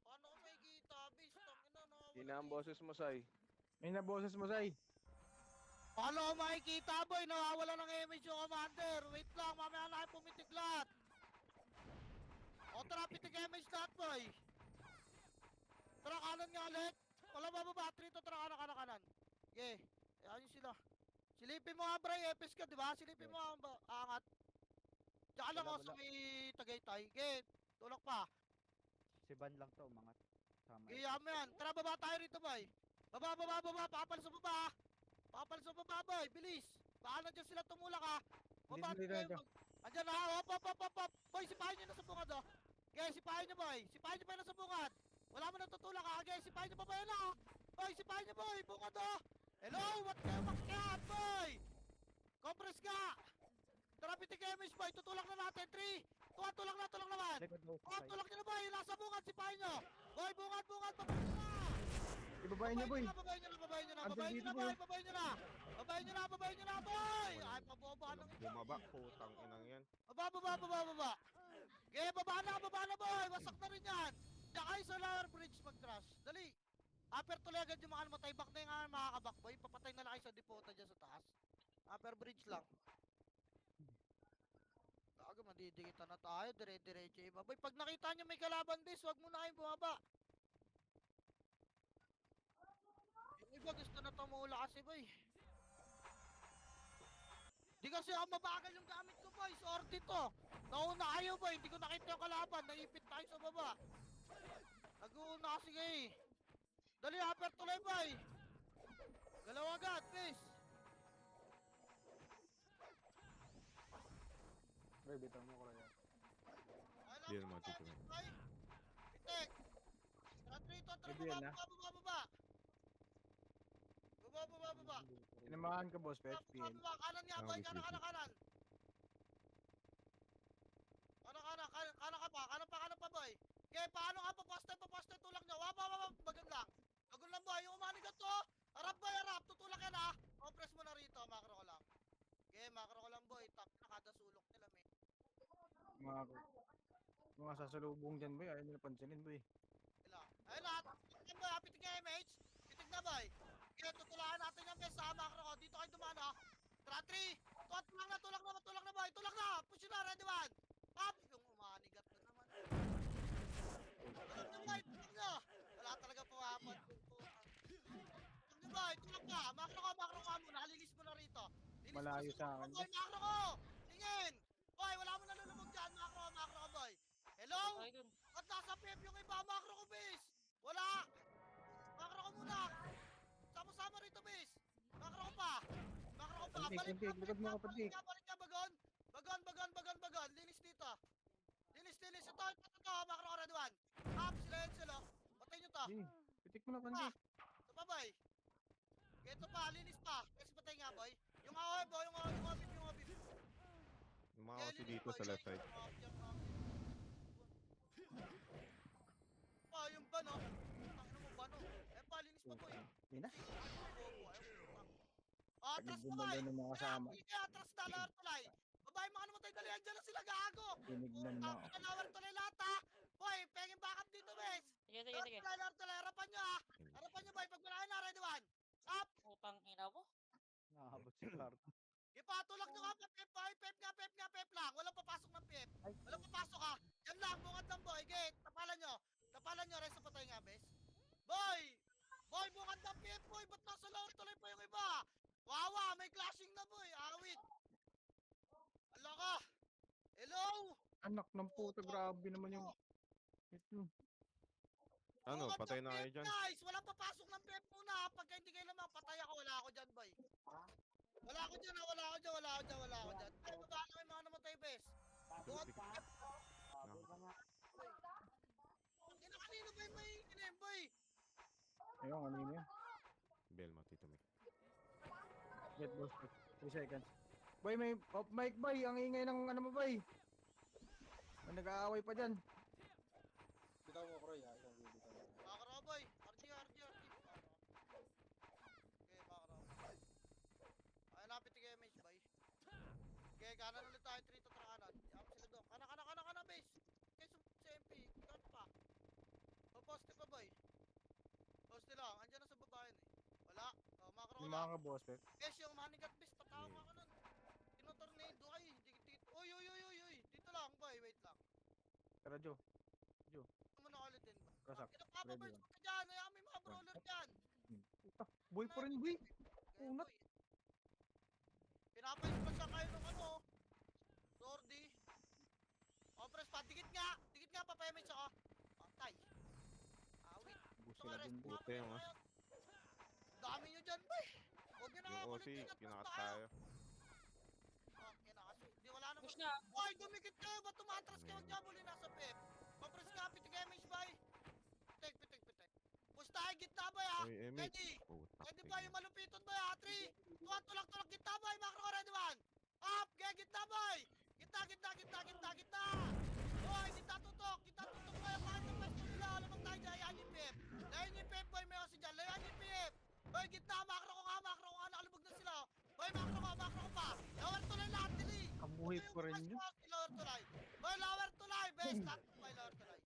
Paano ko makikita? Base, tangina na. Hina ang boses mo, Sai. May naboses mo, Sai. Paano ko makikita boy? Nawawala ng image yung commander. Wait lang, mamaya na kayo pumitig lahat. O tara, pitig image lahat boy. Tara, kanan nga ulit. Wala bababa, 3 to, tara, kanan. Okay, ayan yun sila. Silipin mo nga Bray, epis ka, di ba? Silipin mo nga, angat. Tsaka lang Wala, ako sa wala. may Tagaytay. Okay, tulak pa. Si Van lang to, umangat. Sama. Iya mo yan. Tara, baba tayo rito boy. Baba. Papal sa baba. Papal sa baba boy, bilis. Baka nandiyan sila tumulak ha. Baba Hindi, tayo. hindi. Andyan na, hop. Boy, sipahin nyo na sa bungad oh. Okay, sipahin nyo boy. Sipahin nyo pa yun na sa bungad. Wala mo nang tutulak ha. Okay, sipahin nyo pa ba yun ha. Boy, sipahin nyo boy. Bungad oh. Hello, what kayo makyat boy. Compress ka. Tara, pitik image boy. Tutulak na natin. 3. Tulak naman. Likod daw, Oh, Sai. tulak nyo na boy. Nasa bungad, sipahin nyo. Boy, bungad. Papal na. Ibabayin niya, boy. Babayin nyo na, Andun dito, boy. boy. Babayin nyo na, boy. Ay, paboba ng ito. Bumaba. Putang inang yan. Baba. Okay, baba na, boy. Wasak na rin yan. Diyan kayo sa lower bridge mag-crash. Dali. Upper tuloy agad yung mga matay. Back na yung makakabak, boy. Papatay na lang kayo sa depota dyan sa taas. Upper bridge lang. Tago, madidikitan na tayo. Dire-diretso iba. Boy, pag nakita nyo may kalaban base, wag mo na kayong bumaba. Yung iba gusto na tumula kasi boy. Di kasi ako mabagal yung gamit ko boy. Sorte to. Nauna kayo boy. Hindi ko nakita yung kalaban. Naipit tayo sa baba. Nag-uuna kasi kayo eh. Dali, upper tuloy boy. Galaw agad, please. Kroy, bitaw mo, Kroy. Hindi naman tutuloy. Pitek. Tara, Pwede yan, ha? Baba. Tinamahan ka, boss, pa FPL. Baba, kanan nga boy, Tawag kanan. dito. Kanan ka pa boy. Okay, paano ka papaste, tulak nyo. Wap, bagan lang. Bagan lang boy, yung umanigat to. Harap boy, harap, tutulak yan ha. Compress mo na rito, macro ko lang. Okay, macro ko lang boy, tap na kada sulok nila may. Mga sasalubong dyan, boy. Ayaw nila pansinin, boy. Ayun na, pitig boy, pitig nga MH. Pitig na boy. Okay, tutulakan natin yung best ha, macro ko. Dito kayo dumaan ha. Tara, 3. Tulak na boy, tulak na. Push yun na, ready one. Pop, yung umanigat na naman. Tulak na boy, tulak na. Wala talaga pumapat. Tulak na boy, tulak na. Macro ko muna, lilis mo na rito. Lilis Malayo mo sa akin, boy, macro ko. Tingin. Boy, wala mo nalulubog dyan, macro ko boy. Hello? Ay, dun. At nasa PF yung iba, macro ko base. Wala. Macro ko muna. Sama-sama rito base. Macro ko pa. Kunti, likod mo ka, Patik. Balik ka, bagon. Linis dito. Linis. Ito, macro ko red one. Sila yun sila. Patay nyo to. Sige, pitik mo na, kunti. Ito pa, boy. Ito pa, linis pa. Kasi patay nga, boy. Yung away, boy. Yung obib. Yung mga kasi dito sa left side. Yung bano. Tangin mo bano. Linis pa, boy. Yun na. Atras na, boy. Pagiging ng mga kasama. Atras na, lawar tulay. Babae, mga namatay dali. Andiyan na sila, gago. Tinignan mo. Lawar tulay lahat, ha. Boy, pengin backup dito, bes. Sige. Lawar tulay. Harapan nyo, boy. Pag malayo na, ready one. Up. Putang ina mo. Nakahabot si Clark. Ipatulak nyo nga, pep lang. Walang papasok ng pep. Walang papasok, ha. Yan lang, bungad lang, boy. Gate, tapalan nyo, rest patay nga, bes. Boy! Boy, bukad ng PF boy, ba't nasa lower tuloy pa yung iba? Wawa, may clashing na boy, awit. Ala ka. Hello? Anak ng puta, grabe naman yung... Ito. Ano, Bukad patay ng na kayo PF, dyan? guys, walang papasok ng PF muna. Pagka hindi kayo naman, patay ako, wala ako dyan boy. Wala ako dyan, wala ako dyan, wala ako dyan, wala ako dyan. Ay, baba lang yung mga namatay, bes. Bukad ng PF. Ina, kanino ba yung may inem, boy? Ayun, kanina yun. Belma, Tito Mick. Wait, boss. 3 seconds. Boy, may off mic, boy. Ang ingay ng ano mo, boy. May nag-aaway pa dyan. Bitaw mo, Kroy, ha? Isang bitaw mo. Makakara, boy. RG. Okay, makakara. Ay, napit yung MH, boy. Okay, kanan ulit tayo, 3 to kanan. Yap sila doon. Kana, base. Okay, sa MP. Ikaw pa. Poste pa, boy. Poste lang. Andiyan na sa babae eh. Wala. Oh, makakara Yung wala. mga ka-boss, eh. Yes, yung manigat base. Patawag ako nun. Tinotornado ay. Dikit. Uy. Dito lang, boy. Wait lang. Tara, Joe. Ano mo na ulit din ba? Kasak. Pinapapabirds ka dyan. Ay, may mga brawler dyan. Puta, boy pa rin, boy. Unat. Pinapa-express lang kayo nung ano. Lordy. O, press pa. Dikit nga pa pa-image ako. Patay. Awit. Bus Ito nga, sila rest. dun, boy. Buti yung Ngayon. Dami nyo dyan, boy. Huwag nyo Yung nakakulit OC, din. kinakat tayo. Kasi. Hindi, wala naman. Push na. Boy, dumikit kayo. Ba't tumatras kayo? Jabuli nasa pep. Papress ka. Pitik image, boy. Pitik. Push tayo. Gitna, boy, ha. Uy, MH. Ready. Putak. Ready ba yung malupiton boy ha? 3, 2, tulak gitna boy, macro ka ready one. Up, gitna boy. Gitna. Boy, gitna tutok boy, bakit yung pwesto nila? Alamang tayo dyan, yan yung PF. Layan yung PF boy, may kasi dyan, layan yung PF. Boy, gitna, macro ko nga, nakalubog na sila. Boy, macro ko pa. Lower tulay lahat nili. Kabuhay pa rin yun. Lower tulay. Boy, lower tulay, best. Start boy, lower tulay.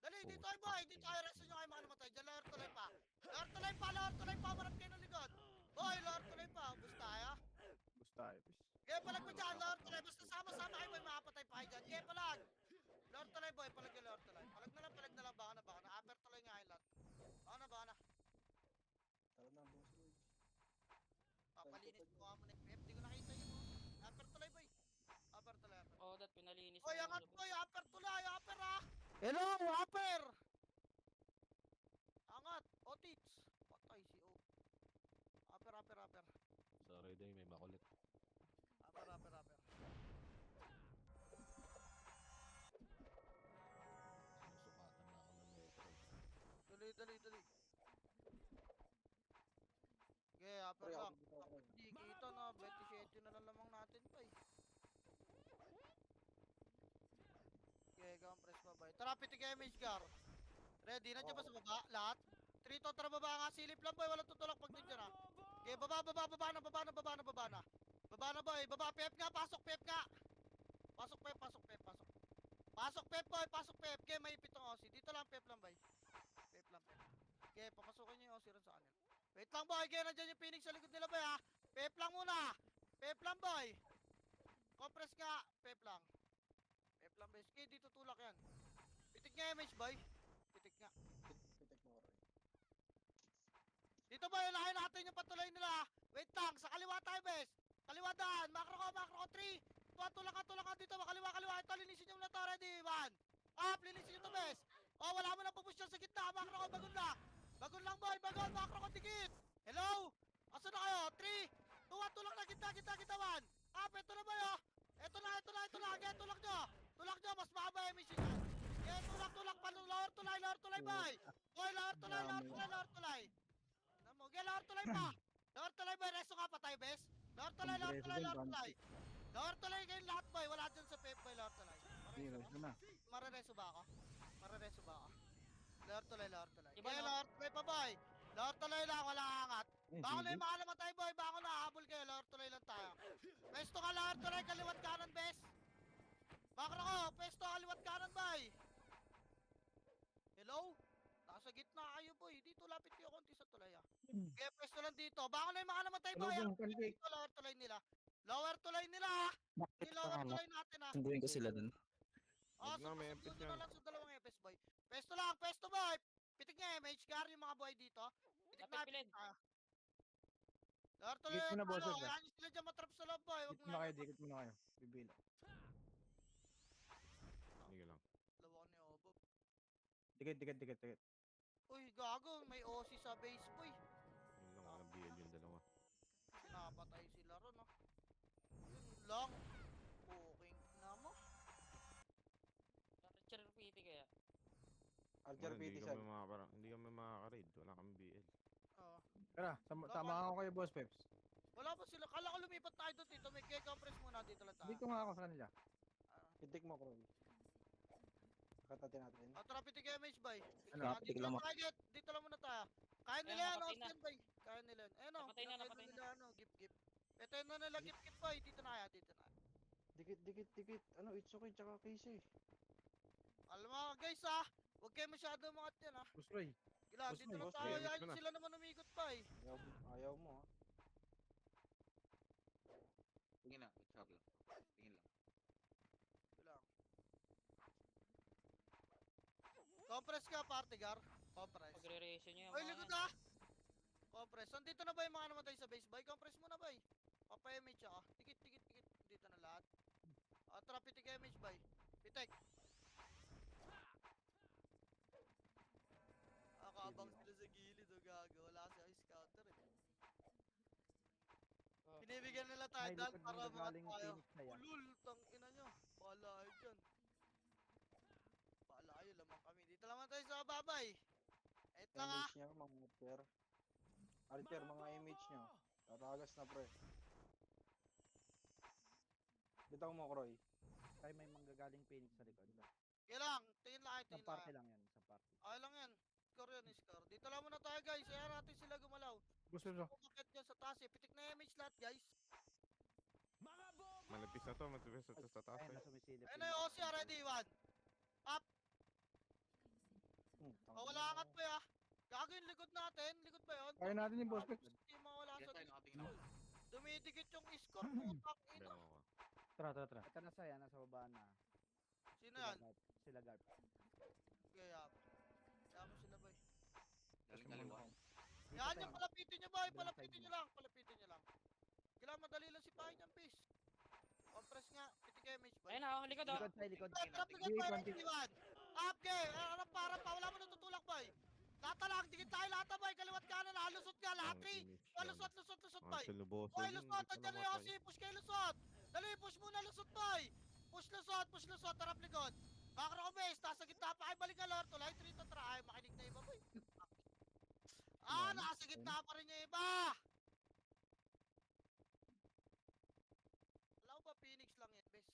Dali, dito ay boy, dito ay resto nyo kayo mga namatay. Dyan, lower tulay pa. Lower tulay pa, marap kayo ng likod. Boy, lower tulay pa, bus tayo. Bus tayo, boys. Kaya palag mo dyan, lower tulay. Basta sama-sama kayo boy, makapatay pa kayo dyan. Kaya palag. Lower tulay boy, palag yung lower tulay. Palag na lang, baka na. Upper tulay nga yung lahat. Baka na. Tara na, boss, Kroy. Papalinis ko mo na yung PF. Di ko nakita yung upper tulay boy. Upper tulay. Oh, that pinalinis. Boy, na angat yung boy, upper tulay, upper ha. Hello, upper. Angat, otits. Patay si O. Upper. Sorry day, may makulit. Upper. Sukatan na ako ng metro. Dali. Okay, upper Kroy, ako lang. bitaw, Kroy. Di kita na, 27 na lang lamang natin pa eh. Okay, compress pa ba? Tara, pitik image gar. Ready? Nandiyan ba sa baba? Lahat? 3 to, tara baba nga. Silip lang boy, walang tutulak pag nandiyan ha. Okay, baba na. Baba na boy, baba. Pep nga, pasok pep nga. Pasok pep boy, pasok pep. Okay, may pitong OC. Dito lang pep lang boy. Pep lang. Okay, papasukin nyo yung OC rin sa kanila. Wait lang boy, kaya nandiyan yung Phoenix sa likod nila boy ha. Pep lang muna. Pep lang boy. Compress nga, pep lang boy. Okay, dito tulak yan. Pitik nga image boy. Pitik nga. Pitik mo, Kroy. Dito boy, unahin natin yung patuloy nila. Wait lang, sa kaliwa tayo bes. Kaliwa daan, macro ko 3. Tulak ka dito, kaliwa. Ito, linisin nyo muna to, ready, 1. Up, linisin nyo to bes. Oh, wala mo na pupush sa gitna, macro ko, bagon lang boy, macro ko, dikit. Hello? Asa na kayo? 3, 2, tulak na, gitna, 1. Up, ito na boy, oh. Ito na, again, tulak nyo, mas mahaba yung mission nyo. Yeah, tulak, lower tulay boy. Boy, lower tulay. Namo, okay, lower tulay pa. Lower tulay boy, resto nga pa tayo, bes. Lower tulay. Lower tulay kayo lahat boy, wala dyan sa pep boy, lower tulay. Ito na. Marareso ba ako? Lower tulay. Iba, Okay, no? lower tulay pa boy. Lower tulay lang, wala angat. Bako na sige. yung mga namatay boy, bako na, habol kayo, lower tulay lang tayo. Pesto ka, lower tulay, kaliwat kanan, bes. Bakro ko, pesto kaliwat kanan boy. Hello? Nasa gitna kayo boy, dito lapit kayo konti sa tulay ah. Okay, pesto lang dito. Bako na yung mga namatay boy. Hello, ah. Bong, pancake. Dito, lower tulay nila. Lower tulay nila ah. Bakit Yung lower pa tulay natin ah. Sunduin ko sila dun. Oh, Huwag na, may empis susunod yan. na lang sa dalawang epes boy. Pesto lang, pesto boy. Pitik niya MH car yung mga boy dito. Pitik na, Napipilin. pitik na. Lord, tuloy Dikit mo na, yung boss, ano, ah. hayaan nyo sila dyan matrap sa loob boy. Huwag Dikit mo muna kayo, lang. dikit muna kayo. Bibila. Sige lang. Lawa ni Obo. Dikit, dikit, dikit, dikit. Uy, gago, may OC sa base boy. Yun lang, walang BL yung dalawa. Napatay sila ron, no? Yun lang. Booking na mo. Archer PT kaya. Archer Ngayon, PT side. hindi kami makaka-raid. Wala kami BL. Oo. Tara, tama ako kayo, boss Peps. Wala pa sila. Kala ko lumipat tayo doon dito. May compress muna dito lang tayo. Dito nga ako sa kanila. Ah. Pitik mo, Kroy. Katatin natin. Tara, pitik MH boy. Ano, pitik Dito lang lang mo. tayo, dito lang muna tayo. Kaya nila Ayan, yan, napatay na. Austin boy. Kaya nila yan. Ayun o, Napatay na, pinatay napatay na. nila ano, gip. Ito na nila gip boy. Dito na kaya, dito na. Dikit, dikit, dikit. Ano, it's okay, tsaka Casey. Alam mo guys ha, huwag kayo masyado umangat yan ha. Boss Roy. Gila, Boss, dito may lang boss, tayo. may Yan image ko na. sila naman umikot pa eh. Ayaw mo, ha? Tingin lang, chop lang. Tingin lang. Ito lang. Compress ka, party gar. Compress. Pagre-ratio niya yung Oy, mga likod yan. ha! Compress. Nandito na ba yung mga namatay sa base boy? Compress muna boy. Papa-image ako. Tikit. Dito na lahat. Tara, pitik image boy. Pitik. Kakabang sila sa gilid o gago. Wala kasi ice counter eh. Oh. Binibigyan nila tayo May dal likod para mo mga galing tayo. Phoenix na yan. Ulul, tang ina nyo. Bahala kayo dyan. Bahala kayo, lamang kami. Dito naman tayo sa babay. Ito lang ha. Image niya, mga Archer. Archer, mga image niyo. Tatagas na, pre. Bitaw mo, Kroy. Tayo may manggagaling Phoenix sa likod. Kailang, tingin lang kayo, Isang tingin lang party kayo. lang yan, isang party. Okay lang yan. Score yan, score. Dito lang muna tayo guys. Ayaw natin sila gumalaw. Boss Peps, oh. Pumakit dyan sa taas eh. Pitik na image lahat guys. Malapis na to, malapis na to sa taas. Ayun Eh. na sumisilip. Ayun na yung OC already, Iwan. Wala angat pa ya. Gago yung likod natin. Likod ba yun? Kaya natin yung boss Peps. Hindi mawala Yan sa tayo, nakatingin ako. dumidikit yung score. Putang ina. Demo ko. Tara. Ito na saya, nasa baba na. Sino yan? Sila Garp. Kaya. Kaya mo sila boy. Galing kaliwa. Yan yung palapitin nyo boy. Doon Palapitin side nyo lang. Palapitin nyo lang. Kailangan madali lang sipahin yung piece. Compress nga. Pitik image boy. Ayun na, oh, likod oh. Likod tayo, likod. Trap likod boy. Iwan. Up game. Harap para pa. Wala mo natutulak boy. Lata lang. Dikit tayo lata boy. Kaliwat kanan. Lusot nga lahat. Lusot boy. Luboso Boy, yun, lusot. hindi Andyan ko na yung namatay. push kayo lusot. Dali, push muna lusot boy. Push lusot. Tarap likod. Makro ko base. Taas sa gitna pa. Ay, balik ka lord. Tulay, 3 to try. Makinig na iba boy. Nasa gitna pa rin yung iba. Alam ba, Phoenix lang yan, bes.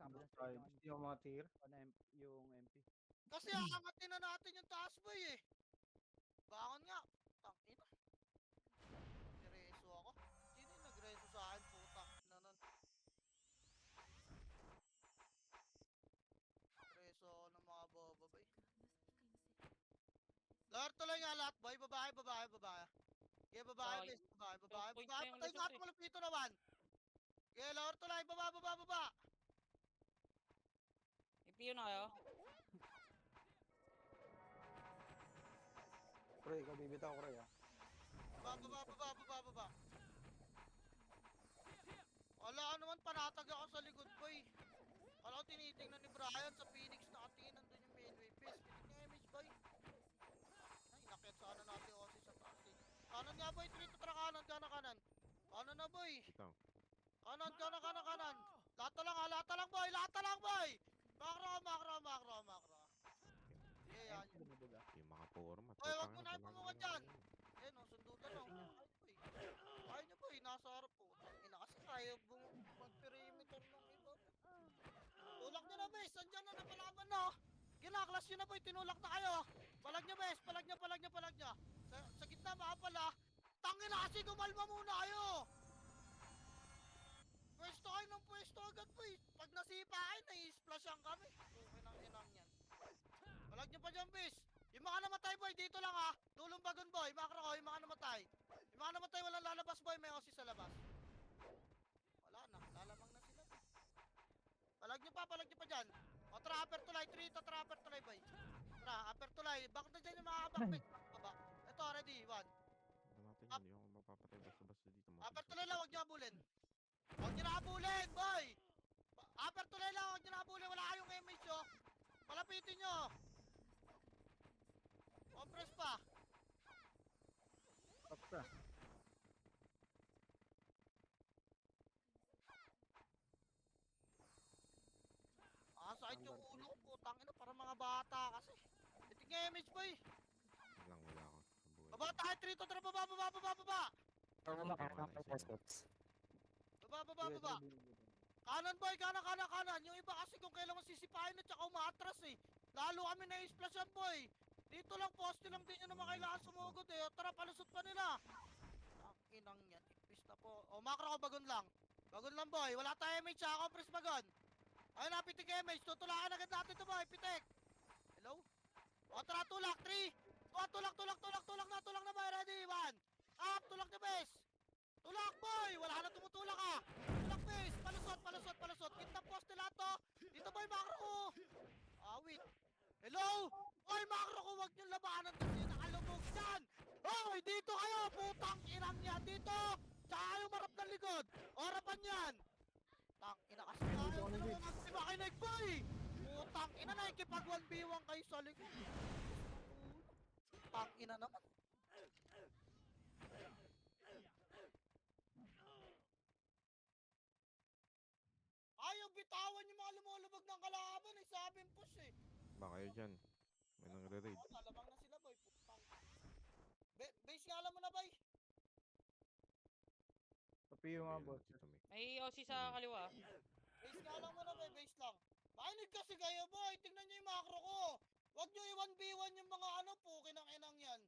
Yun. Hindi yung mga tier. Yung MP. Kasi aangatin na natin yung taas boy eh. Bangon nga. Tangina. Nagreso ako. Sino yung nagreso sa akin? Putang ina nun. Nagreso ako ng mga boba boy. Lord, tuloy nga lahat boy. Babae. Okay, babae, Ay, bes. Babae. 2 points na yung Patay lusot nga eh. malupito naman. Okay, Lord, tuloy. Baba. IPO na kayo. Kroy, ikaw bibitaw, Kroy, ha? Baba. Wala ka naman, panatag ako sa likod boy. Wala ko tinitingnan ni Brian sa Phoenix, nakatingin nandun yung midway base. Pitik niya image boy. Ay, inakyat sana natin yung OC sa taas eh. Kanan nga boy, trito tara kanan. Kanan na boy. Ito. Kanan. Lata lang boy. Makro. Sige, yan. Yung mga format. Oy, wag putang mo ina, na kailangan ipamungan ko dyan. lang. Ayun o, sundutan o. Ayaw nyo boy, nasa harap po. Ina kasi kaya mag-perimeter ng iba. Tulak nyo na bes, andyan na napalaban na. Kinaklas nyo na boy, tinulak na kayo. Palag nyo bes, palag nyo. Sa gitna mga pala. Tangin na kasi gumalma muna kayo. Pwesto kayo ng pwesto agad boy. Pag nasipa kayo, nai-splashan kami. Okay nang inang yan. Palag nyo pa dyan bes. Yung mga namatay boy, dito lang ha. Tulong bagon boy, makro ko, yung mga namatay. Yung mga namatay walang lalabas boy, may OC sa labas. Wala na, lalamang na sila. Palag nyo pa dyan. O trapper tulay, 3 to trapper tulay boy. Tara, upper tulay. Bakit na dyan yung mga backpack? Baba. Ito, ready, one. Ano natin, hindi ako mapapatay basta-basta dito. Upper tulay lang, huwag niyo habulin. Huwag niyo na habulin, boy! Upper tulay lang, huwag niyo na habulin. Wala kayong image, oh. Palapitin niyo. Compress pa. Tapos Sakit yung ulo ko, putang ina, para mga bata kasi. Bitik nga image, boy. Wala ako. Baba tayo, Trito, tara, baba. Wala ka Wala, na isa spots. Sige, Baba. sige, sige. Kanan, boy, kanan. Yung iba kasi kung kailan mo sisipahin at saka umatras eh. Lalo kami na-splashan, boy. Dito lang, poste lang din yun naman kailangan sumugod eh. Tara, palusot pa nila. Ang inang yan, ipis na po. O, makro ko, bagon lang. Bagon lang, boy. Wala tayo image, ha? Compress bagon. Ayun na, pitik image. Tutulakan agad natin to, boy. Pitik. Hello? O, tara, tulak. 3. O, tulak na, boy. Ready? 1. Up, tulak na, bes. Tulak, boy. Wala na tumutulak, ha. Tulak, bes. Palusot. Kita poste lahat to. Dito, boy, makro ko. Wait. Hello? Oy, makro ko, wag niyong labanan kasi nakalubog dyan. Hoy, dito kayo, putang inang yan. Dito. Tsaka kayo marap ng likod. Orapan yan. Tang ina kasi tayo. Ano mo magsimakinig, boy? Putang ina na, ikipag 1v1 kayo sa likod. Tang ina naman. Ayaw bitawan yung mga lumulubog ng kalaban eh. Sabing push eh. Ba kayo dyan? May nangre-raid. Oh, lalabang na sila, boy. Putang. Base nga alam mo na, boy. Papiyo nga, Ayun, boss. Tito Mick. May OC sa kaliwa. Base nga lang mo na, boy. Base lang. Makinig kasi kayo, boy. Tingnan nyo yung macro ko. Huwag nyo i-1v1 yung mga ano, puki ng inang yan.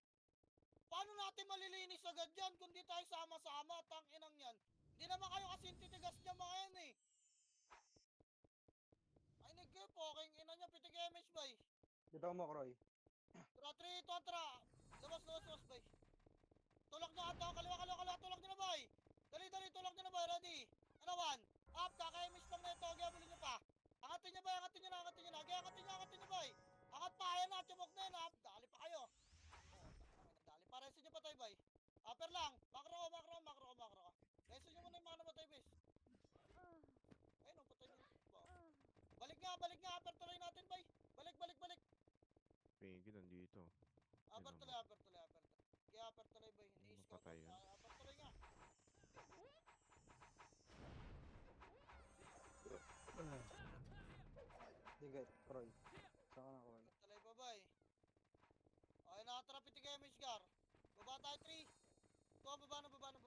Paano natin malilinis agad yan kung di tayo sama-sama? Tang inang yan. Hindi naman kayo kasi titigas niya mga yan eh. Makinig kayo, puking ina nyo. Pitik image, boy. Bitaw mo, Kroy. Tara, 3, 2, tara. Labas, boy. Tulak nyo ato. Kaliwa. Tulak nyo na, boy. Dali, tulak nyo na, boy. Ready? Ano, 1. Up, kaka-image lang na ito. Gabulin nyo pa. Angatin nyo, boy. Angatin nyo, boy. Angat pa. Ayan na. Tumok na yun, up. Dali pa kayo. Dali pa. Resin nyo pa tayo, boy. Upper lang. Makro ko. Resin nyo muna yung mga namatay, boys. Ayun, patay nyo. Balik nga. Upper tuloy natin, boy. Balik. Pingin nandito. Upper tuloy. Kaya upper tuloy, boy. Hindi scout. Mapatay yan. Upper tuloy nga. Sige, Kroy. Saan ka na, Kroy? Upper tuloy pa, boy. Okay, nakatara pitik kayo, Mishgar. Baba tayo, 3. Ito, baba na. Baba.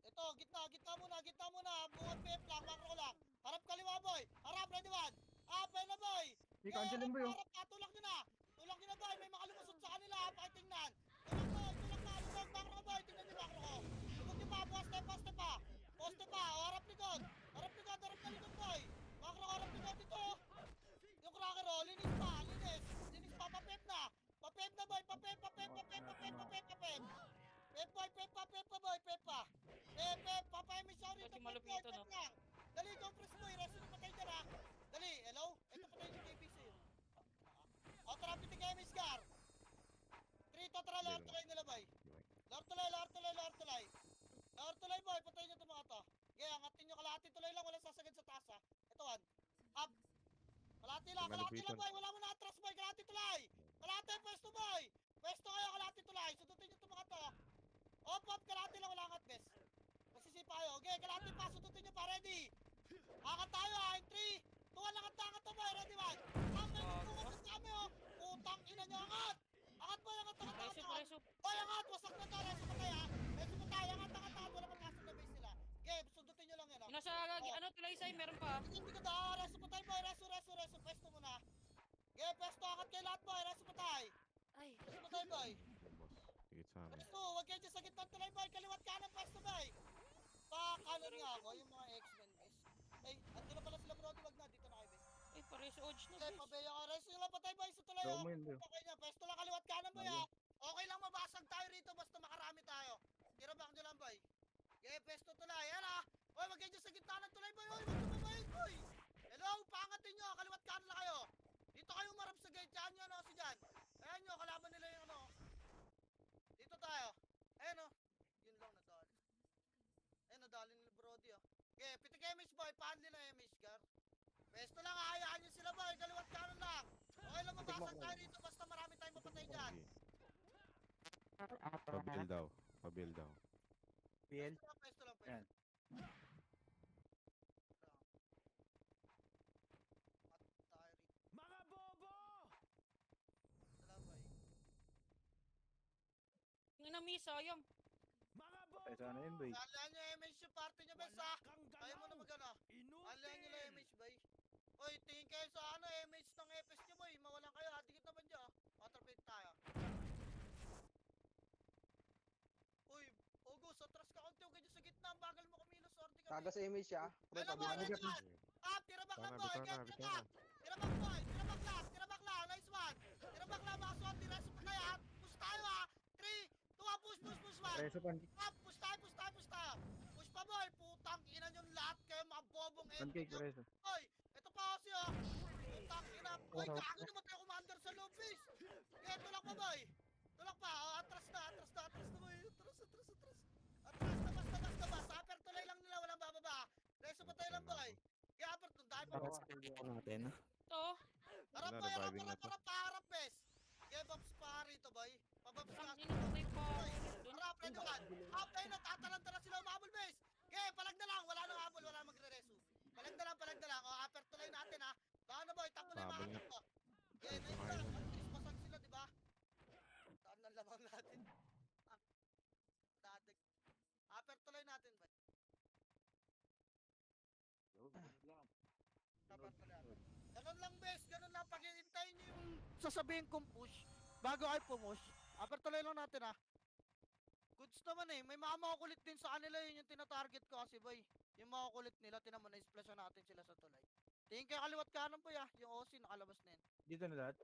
Ito, gitna muna. Bungat PF lang, makro lang. Harap kaliwa, boy. Harap, ready, 1. Up, ayun na, boy. I-cancel mo yun. Harap ka, tulak nyo na, boy. May makalumusot sa kanila, pakitingnan. Tulak na, lubog, makro ko, boy. Tingnan nyo, makro ko. Lubog nyo pa, poste pa. O, harap likod, boy. Makro ko, harap likod dito. Yung cracker, oh, linis pa, papep na, boy. Papep. Papayami siya rito, Pati malupito, no? lang. Dali, compress boy, resin mo patay dyan, ha. Dali, hello? Ito patay yung KBC. O, tara, pitik kayo, Misgar. 3, tara, lower tulay nila, boy. Lower tulay, boy, patay nyo ito mga to. Okay, angatin nyo, kalahati tulay lang, wala sasagad sa taas, ha. Ito, 1. Up. Kalahati lang, boy, wala mo na atras, boy, kalahati tulay. Kalahati, pwesto, boy. Pwesto kayo, kalahati tulay. Sundutin nyo ito mga to. Op, kalahati lang, wala angat, bes. Masisipa kayo. Okay, kalahati pa, sundutin nyo pa, ready. Angat tayo, ha, in 3, 2, 1, angat to, boy, ready, 1. Angat kami, oh. Putang ina nyo, angat. Angat, boy, angat. Preso. Boy, angat, wasak na to, reso pa tayo, ha. Angat, wala papasok na base nila. Okay, sundutin nyo lang yan, ha. Yung nasa, tulay sa'yo, meron pa. Hindi ko da, reso pa tayo, boy, reso, pwesto muna. Okay, pwesto, angat kayo lahat, boy, reso pa tayo. Ay. Reso pa tayo, boy. Boss. Higit sa amin. Pwesto, huwag kayo dyan sa gitna tulay, boy, kaliwat kanan, pwesto, boy. Pakanan nga ako, yung mga X-Men, bes. Ay, andun na pala sila, Brody, wag na, dito na kayo, bes. Ay, pareso odds na, Okay, bes. pabeya ka, reso nyo lang pa tayo, boy, sa tulay, Show oh. mo yun, Leo. Okay na, pwesto lang kaliwat kanan, boy, ha. Okay lang mabasag tayo rito, basta makarami tayo. Tirabak nyo lang, boy. Okay, pwesto tulay, yan, ha. Oy, wag kayo dyan sa gitna ng tulay, boy, oy, wag tumabayin, boy. Iwasan tayo rito basta marami tayong mapatay dyan. Sige. Pabil daw. Pabil daw. PL. Pwesto lang, Yan. Patay rito. Mga bobo! Salabay. Ang ina, miss, sayang. Ay, sana yun, boy. Alaan nyo MH yung party nyo, bes, ha? Ayaw mo na mag-ano. Alaan nyo lang MH, bay. Oy, tingin kayo sa ano, MH ng FS nyo, boy. Mawalan kayo, ha? Dikit naman dyan, ha? Waterpit tayo. Uy, August, atras ka konti. Huwag dyan sa gitna. Ang bagal mo kumilos, sorte ka. Taga sa image siya. Pre, Alam mo, tabi alam na. mo. Ah, tirabak lang, boy. Bitana, Get, bitana. tirabak, boy. Tirabak lang. Nice one. Tirabak lang, mga sorte. Reso pa tayo, ha? Push tayo, ha? 3, 2, push, man. Preso pan. Push tayo. Push pa, boy. Putang ina nyo lahat kayo, mga bobong Pancake, MH. preso. Oy, ito pa kasi, oh. Putang ina. Oy, gago naman tayo commander sa loob, base. Okay, tulak pa, boy. Tulak pa. Oh, atras na, boy. Atras na, basta. Upper tuloy lang nila, walang bababa. Reso pa tayo lang, boy. Kaya upper tuloy, dahil pa. natin. Ito. Harap, Wala, boy. reviving na to. Harap, bes. Kaya babs pa rito, boy. Pababs Ang ka. ina, patay pa. Doon. Harap, ready one. Upper na, tatalanta sila umabol, bes. Okay, palag na lang. Wala nang habol, wala magre-reso. Palag na lang. O, upper tuloy natin, ha. Baka na, boy. Takbo na yung mga Habol na. kapwa. Okay, nice lang. At least masag sila, di ba? Saan ang lamang natin? Ah, dadag. Upper tuloy natin, boy. Upper tuloy natin. Ganun lang, bes. Ganun lang. Pag hintayin nyo yung sasabihin kong push, bago kayo pumush, upper tuloy lang natin, ha. Goods naman eh. May mga makukulit din sa kanila yun yung tinatarget ko kasi, boy. Yung makukulit nila, tinan mo na splash natin sila sa tulay. Tingin kayo kaliwat kanan, boy, ah. Yung OC nakalabas na yun. Dito na lahat.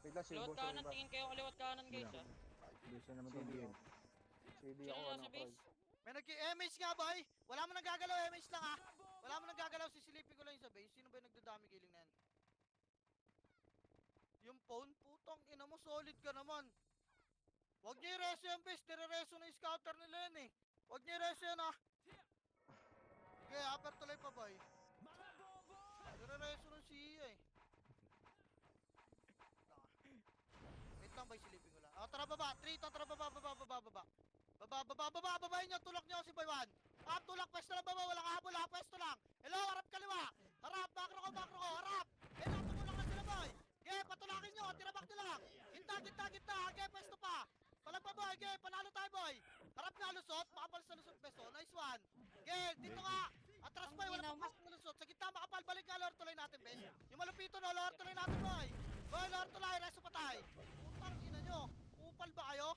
Wait lang, Kaliwat silbo sa kanan, iba. tingin kayo kaliwat kanan, guys, ha. Bisa naman itong CD game. ako. CD Sino ako, nasa ano, Croy. base? May nag-MH nga, boy. Wala mo nang gagalaw, MH lang, ha. Wala mo nang gagalaw, sisilipin ko lang yung sa base. Sino ba yung nagdadami giling na yan? Yung phone, putang ina mo, solid ka naman. Huwag niyo i-reso yan, base. Tire-reso na yung scouter nila yan, eh. Huwag niyo i-reso yan, ha. Okay, upper tuloy pa, boy. Tire-reso ng siya, eh. Wait lang, boy, silipin ko lang. O, tara, baba. 3, tara, baba. Babayin nyo, tulak nyo si Boy Juan. Tulak, pwesto lang baba, walang habol ha, pwesto lang. Hello, harap kaliwa. Harap, bakro ko, harap. Tumulak na sila, boy. Patulakin nyo, tirabak nyo lang. Gitna, pwesto pa. Palag pa, boy, panalo tayo, boy. Harap nga, lusot, makapal sa lusot, beso. Nice one. Dito nga. Atras, boy, wala pa pasok na lusot. Sa gitna, makapal, balik nga, lord tuloy natin, bes. Yung malupito, no, lord tuloy natin, boy. Boy, lord tuloy, reso pa tayo. Putang ina nyo, upal ba kayo?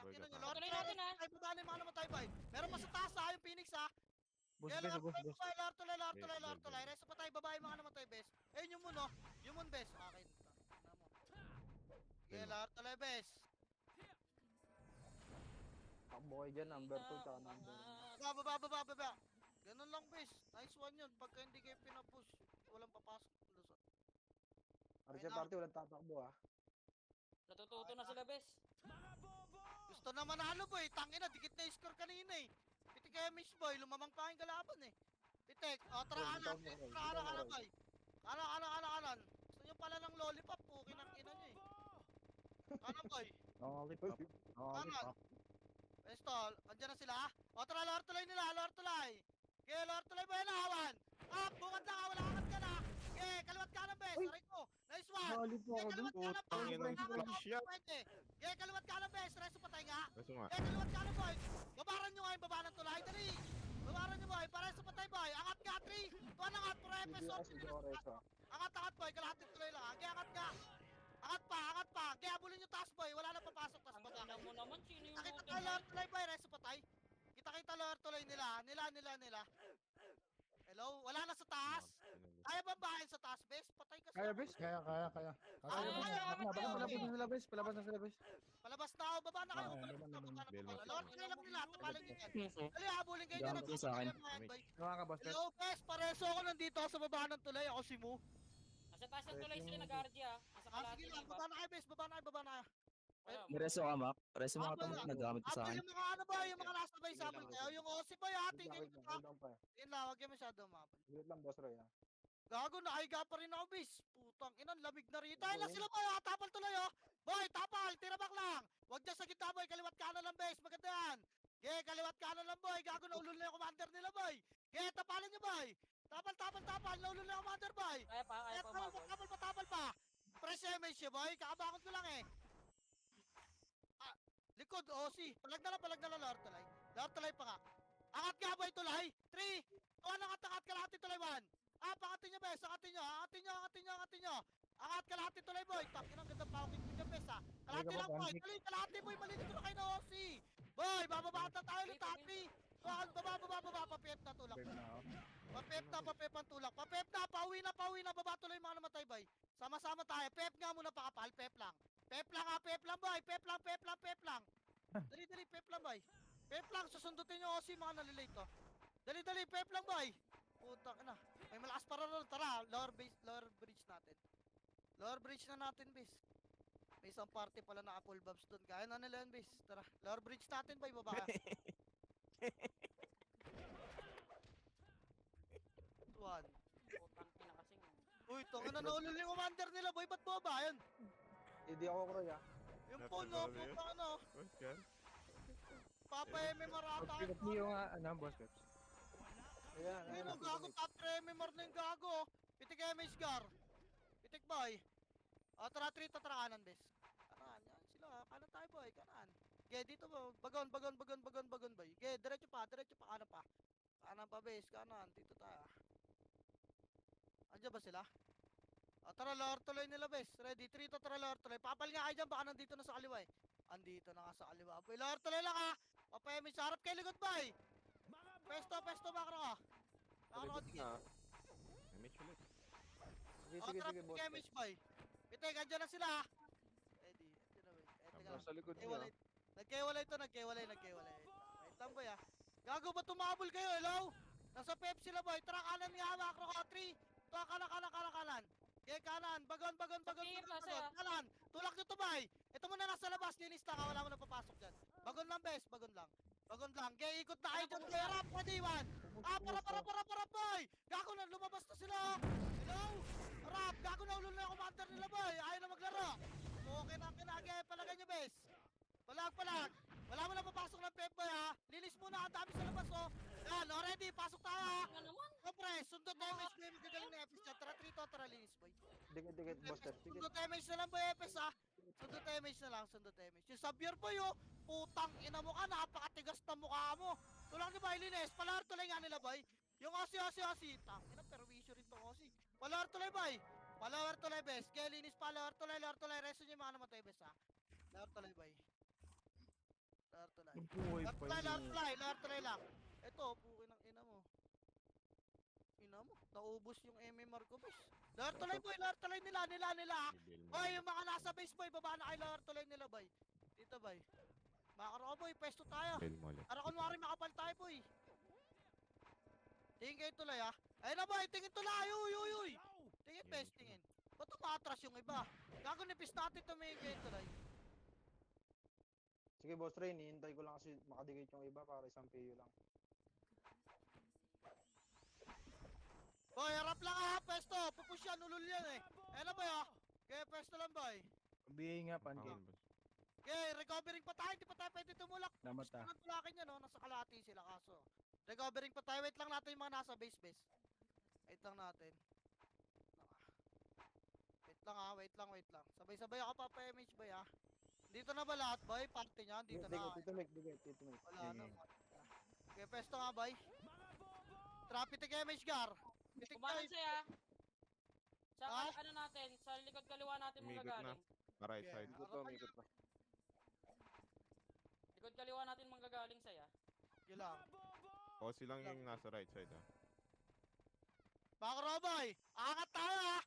Boy, Ina nyo, gata. Lord, Tuloy natin, ha. ay baba na yung mga namatay, boy. Meron pa sa taas, ha, yung Phoenix, ha. Boss, Kaya beso, Lord, boss. Lord, tuloy. Yes, Resto pa tayo, baba yung mga namatay, bes. Ayun yung moon, no. Yung moon, bes. Akin. Tingnan mo. Kaya Lord, tuloy, bes. Takbo kayo dyan, number 2, tsaka number 1. Baba. Ganun lang, bes. Nice one yun. Pagka hindi kayo pinapush, walang papasok. Lusot. RJ party, walang tatakbo, ha. Natututo na sila, bes. Gusto na manalo, boy. Tangina, dikit na yung score kanina, eh. Pitik kaya miss, boy. Lumamang pa yung kalaban, eh. Pitik. O, tara, Bitaw kanan. mo, Roy. Tara, Bitaw mo, kanan, Roy. boy. Kanan. Gusto nyo pala ng lollipop, pukin ang ina nyo, eh. Kanan, boy. Lollipop. Lollipop. Pesto, andyan na sila. O, tara, Lord tuloy nila, Lord tuloy. Okay, Lord tuloy mo yan, awan. Bukad lang, wala angat ka na. Okay, kaliwat kanan, bes. Aray ko. Nice one. Lollipop Okay, ako dun. kaliwat kanan, Putang ina, flash yan. Okay, kaliwat kanan, bes. Reso patay nga. Reso nga. Okay, kaliwat kanan, boy. Babaran nyo nga yung baba ng tulay. Dali. Babaran nyo, boy. Pareso patay, boy. Angat nga, 3. Tuwan angat, puro CD episode. ako, CD ako, reso. Angat, boy. Kalahatin tuloy lang. Okay, angat nga. Angat pa. Okay, habulin nyo taas, boy. Wala na papasok, taas Ang baba. ina mo naman, sino yung Nakita looting tayo mo? Lord tuloy, boy. Reso patay. Kita Lord tuloy nila. Nila. Hello? Wala na sa taas. Kaya ba bahay sa taas, bes? Patay ka sa... Kaya, bes? Kaya. Kaya. Palabas na sila, bes. Palabas na ako. Baba na kayo. Ah, Baba na baba na. kayo. Lord, kayo lang nila. Tapalan nyo yan. Dali, habulin kayo Diyan dyan. ako sa akin. Boy. Nawa ka, boss. Hello, bes. Pareso ako nandito sa baba ng tulay. Ako si Mu. Nasa taas ng tulay sila nag-RG, ha. Nasa kalahati Sige ng lang. iba. Baba na kayo, bes. Baba na kayo. Wala, Reso ka, Mac. Reso mga Habol tamang lang. nagamit ko sa Habol akin. yung mga ano ba? Yung mga nasa bay sabol kayo. Yung OC ba yung Wait ating lang, kayo. wait lang pa. Yun lang. Huwag kayo masyado umabol. Wait lang, boss Roy, ha. Gago, nakahiga pa rin ako, bis. Putang ina, lamig na rito. Ay, lang sila boy, tapal tuloy, oh. Boy, tapal, tirabak lang. Huwag dyan sa gitna, boy, kaliwat kanan lang, bes. Maganda yan. Kaliwat kanan lang, boy. Gago, naulol na yung commander nila, boy. Tapalan nyo, boy. Tapal, naulol na yung commander, boy. Kaya pa, Tapal pa. Press MH siya, boy. Kakabakot ko lang, eh. Likod, OC. Palag na lang, Lord Tulay. Lord Tulay pa nga. Angat nga, boy, Tulay. 3, 2, angat, kalahati, Tulay, 1. Pangatin nyo, bes. Angatin nyo. Angat kalahati, Tulay, boy. Takin ang gandang pawakit mo dyan, bes, ha. Kalahati lang, boy. Kalahati, boy. Malinig ko na kayo na OC. Boy, bababaan na tayo ulit, Tati. Baba. Papep na tulak. Pwede na ako. Papep ang tulak. Papep na, pauwi na. Baba tuloy yung mga namatay, boy. Sama-sama tayo. Pep nga muna pakapal. Pep lang, boy. Pep lang. Dali, pep lang, boy. Pep lang, susundutin nyo OC, mga nalilate, to. Dali, pep lang, boy. Putang ina. May malakas para ron. Tara, lower bridge natin. Lower bridge na natin, bis. May isang party pala naka full bobs doon. Kaya na nila yan, bis. Tara, lower bridge natin, boy. Baba ka. One. Putang ina kasing. Uy, tonga na naulol yung commander nila, boy. Ba't boba? Yan. Hindi ako Kroy ah. Yung Nasa puno, baba yun? puta ano. Oscar? Papa MMR ata. Pag niyo nga, boss Peps. Ayan, Ayun, ang gago. Top 3 MMR na yung gago. Pitik MH Gar. Pitik, boy. Tara, 3 tara kanan, bes. Kanan, yan sila. Kanan tayo, boy. Kanan. Dito ba? Bagon, boy. Diretso pa, kanan pa. Kanan pa, bes. Kanan. Dito tayo. Andiyan ba sila? Tara, lower tuloy nila, bes. Ready? 3 tara, lower tuloy. Papal nga kayo dyan, baka nandito na sa kaliwa, eh. Andito na nga sa kaliwa. Boy, lower tuloy lang, ha. Papayami sa harap kay likod, boy. Pesto, bakro ka. Bakro ka, tigil. Image ulit. Sige, boss. Damage, boy. Pitek, andyan na sila, ha. Ready? Andyan na, boy. Teka lang. Nasa likod niya. Nagkaiwalay. Wait lang, boy, ha. Gago ba tumabol kayo, hello? Nasa pep sila, boy. Tara, kanan nga, makro ka. 3, 2, kanan. Kanan. Bagon. Kanan. Tulak nyo to, boy. Ito muna nasa labas. Linista ka. Wala mo na papasok dyan. Bagon lang, bes. Bagon lang. Ikot na kayo dyan. Kaya rap, padiwan. Para, boy. Gago na, lumabas na sila. Hello? Rap, gago na, ulul na yung commander nila, boy. Ayaw na maglaro. Okay na, kinagay. Palagay nyo, bes. Palag. Wala mo na papasok ng pep, boy, ha. Linis muna. Ang dami sa labas, oh. Yan, already. Pasok tayo, ha. Ano naman? Kompre, sundot damage ko yung magagaling na FS dyan. Tara, 3 tara, linis, boy. Dikit, boss. Sige. Sundot damage na lang, boy, FS, ha. Sundot damage. Yung Xavier, boy, oh. Putang ina mo ka, napakatigas na mukha mo. Tulang ni boy, linis. Palahar tuloy nga nila, boy. Yung Osi. Tang ina, perwisyo rin tong Osi. Palahar tuloy, boy. Palahar tuloy, bes. Kaya linis, palahar tuloy. Reso nyo yung mga namatay, bes, ha. Palahar tuloy, boy. Yung buhay pa yun. Lahar tuloy lang. Ito, pukin ng ina mo. Naubos yung MMR ko, bes. Lahar tuloy nila. Boy, yung mga nasa base, boy, baba na kayo, lahar tuloy nila, boy. Dito, boy. Makaro, boy, pesto tayo. Fail mo ulit. Para kunwari makapal tayo, boy. Tingin kayo tuloy, ha. Ayun na, boy, tingin tuloy. Uy. Tingin, bes, tingin. Ba't tumatras yung iba? Gago nipis natin tumingin kayo tuloy. Sige, boss Ray, hihintay ko lang kasi makadikit yung iba para isang PU lang. Boy, harap lang, ha, pesto. Pupush yan, ulul yan, eh. Ayun na, boy, ha. Kaya pesto lang, boy. BA nga, pancake. Ako, boss. Okay, recovering pa tayo. Hindi pa tayo pwede tumulak. Damat Gusto ah. nang tulakin niya, no? Nasa kalahati sila, kaso. Recovering pa tayo. Wait lang natin yung mga nasa base. Wait lang natin. Wait lang. Sabay-sabay ako pa image, boy, ha. Dito na ba lahat, boy? Party niya, dito na. Dito, Mike. Wala na. Okay, pesto nga, boy. Trappitic image, Gar. Pitik Kumanan tayo. siya. Sa Ha? ano natin, sa likod kaliwa natin Umikot na. manggagaling. Right Okay. side. Ikot na. Likod kaliwa natin manggagaling saya. Yun lang. Osi lang yung nasa right side, ah. Makro, boy. Angat tayo, ha.